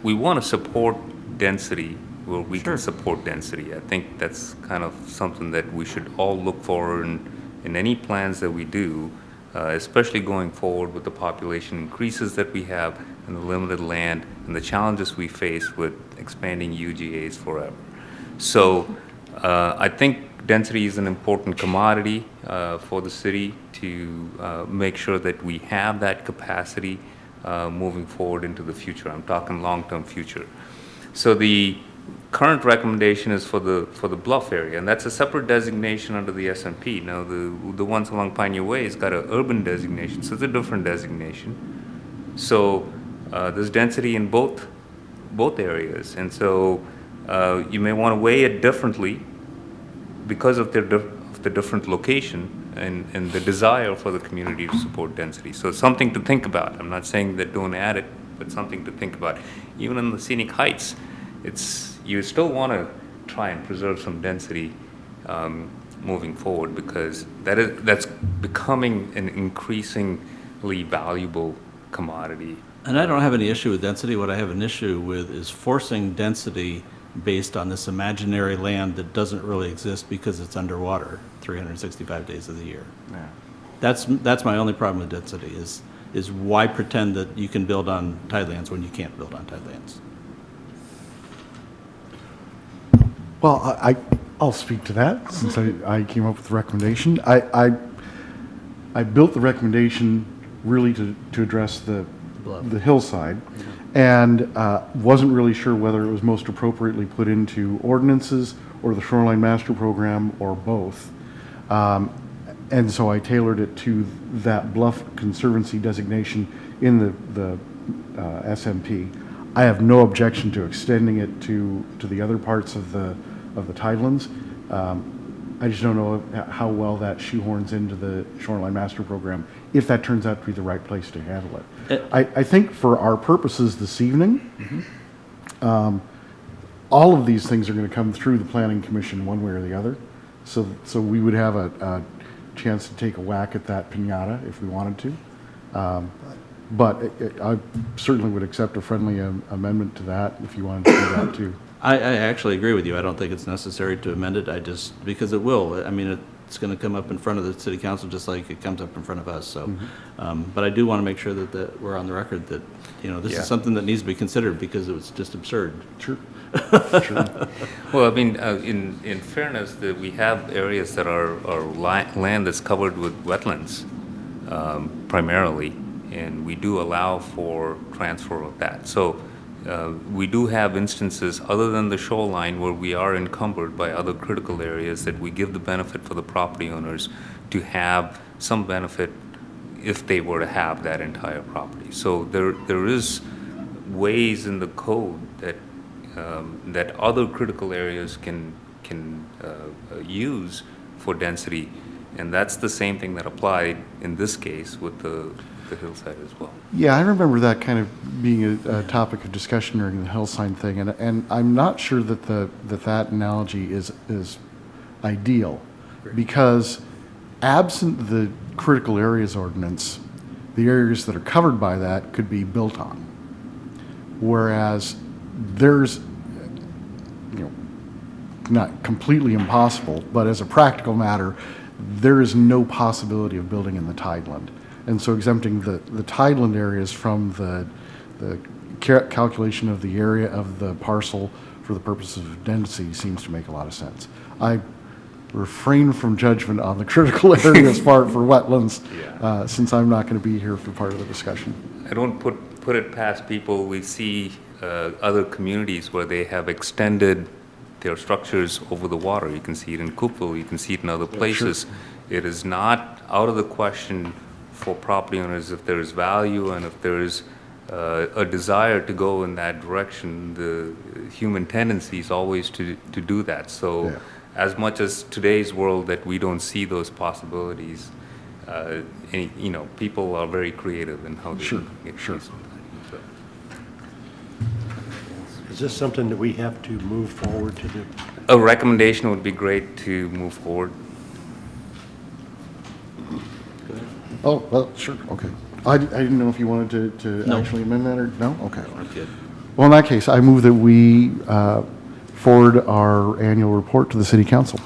K: want to support density where we can support density. I think that's kind of something that we should all look for in any plans that we do, especially going forward with the population increases that we have and the limited land and the challenges we face with expanding UGAs forever. So I think density is an important commodity for the city to make sure that we have that capacity moving forward into the future. I'm talking long-term future. So the current recommendation is for the Bluff area, and that's a separate designation under the SMP. Now the ones along Pioneer Way has got an urban designation, so it's a different designation. So there's density in both areas, and so you may want to weigh it differently because of the different location and the desire for the community to support density. So it's something to think about. I'm not saying that don't add it, but something to think about. Even in the scenic heights, you still want to try and preserve some density moving forward because that's becoming an increasingly valuable commodity.
E: And I don't have any issue with density. What I have an issue with is forcing density based on this imaginary land that doesn't really exist because it's underwater 365 days of the year.
B: Yeah.
E: That's my only problem with density is why pretend that you can build on tidelands when you can't build on tidelands?
B: Well, I'll speak to that since I came up with the recommendation. I built the recommendation really to address the hillside, and wasn't really sure whether it was most appropriately put into ordinances or the Shoreline Master Program or both. And so I tailored it to that Bluff Conservancy designation in the SMP. I have no objection to extending it to the other parts of the tidelands. I just don't know how well that shoehorns into the Shoreline Master Program, if that turns out to be the right place to handle it. I think for our purposes this evening, all of these things are going to come through the Planning Commission one way or the other. So we would have a chance to take a whack at that piñata if we wanted to. But I certainly would accept a friendly amendment to that if you wanted to do that too.
E: I actually agree with you. I don't think it's necessary to amend it. Because it will. I mean, it's going to come up in front of the city council just like it comes up in front of us. So, but I do want to make sure that we're on the record that, this is something that needs to be considered because it was just absurd.
B: True.
K: Well, I mean, in fairness, we have areas that are land that's covered with wetlands, primarily, and we do allow for transfer of that. So we do have instances other than the shoreline where we are encumbered by other critical areas that we give the benefit for the property owners to have some benefit if they were to have that entire property. So there is ways in the code that other critical areas can use for density, and that's the same thing that applied in this case with the hillside as well.
B: Yeah, I remember that kind of being a topic of discussion during the hillside thing, and I'm not sure that that analogy is ideal, because absent the critical areas ordinance, the areas that are covered by that could be built on, whereas there's, not completely impossible, but as a practical matter, there is no possibility of building in the tideland. And so exempting the tideland areas from the calculation of the area of the parcel for the purposes of density seems to make a lot of sense. I refrain from judgment on the critical areas part for wetlands, since I'm not going to be here for part of the discussion.
K: I don't put it past people. We see other communities where they have extended their structures over the water. You can see it in Coupeville, you can see it in other places.
B: Sure.
K: It is not out of the question for property owners, if there is value and if there is a desire to go in that direction. The human tendency is always to do that. So as much as today's world that we don't see those possibilities, people are very creative in how they get things.
A: Is this something that we have to move forward to do?
K: A recommendation would be great to move forward.
B: Oh, well, sure, okay. I didn't know if you wanted to actually amend that or, no? Okay.
E: Good.
B: Well, in that case, I move that we forward our annual report to the city council.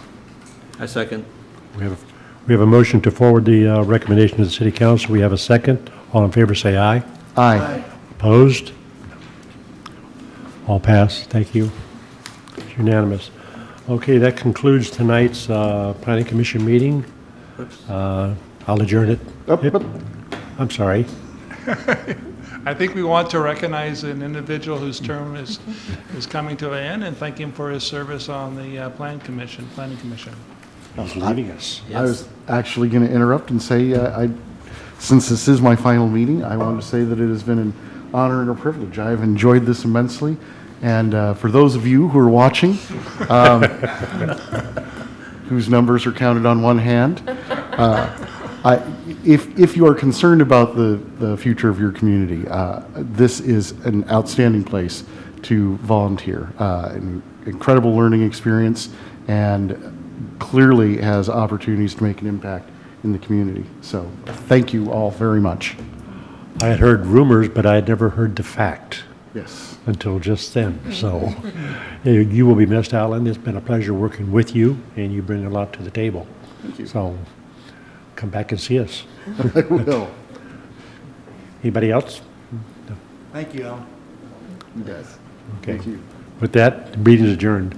E: I second.
A: We have a motion to forward the recommendation to the city council. We have a second. All in favor, say aye.
B: Aye.
A: Opposed? All passed. Thank you. It's unanimous. Okay, that concludes tonight's Planning Commission meeting. I'll adjourn it. I'm sorry.
G: I think we want to recognize an individual whose term is coming to an end and thank him for his service on the Planning Commission.
A: I was leaving us.
B: I was actually going to interrupt and say, since this is my final meeting, I want to say that it has been an honor and a privilege. I have enjoyed this immensely. And for those of you who are watching, whose numbers are counted on one hand, if you are concerned about the future of your community, this is an outstanding place to volunteer. An incredible learning experience, and clearly has opportunities to make an impact in the community. So thank you all very much.
A: I had heard rumors, but I had never heard the fact.
B: Yes.
A: Until just then. So you will be missed, Alan. It's been a pleasure working with you, and you bring a lot to the table.
B: Thank you.
A: So come back and see us.
B: I will.
A: Anybody else?
I: Thank you, Alan.
B: Yes.
A: Okay.
B: Thank you.
A: With that, the meeting is adjourned.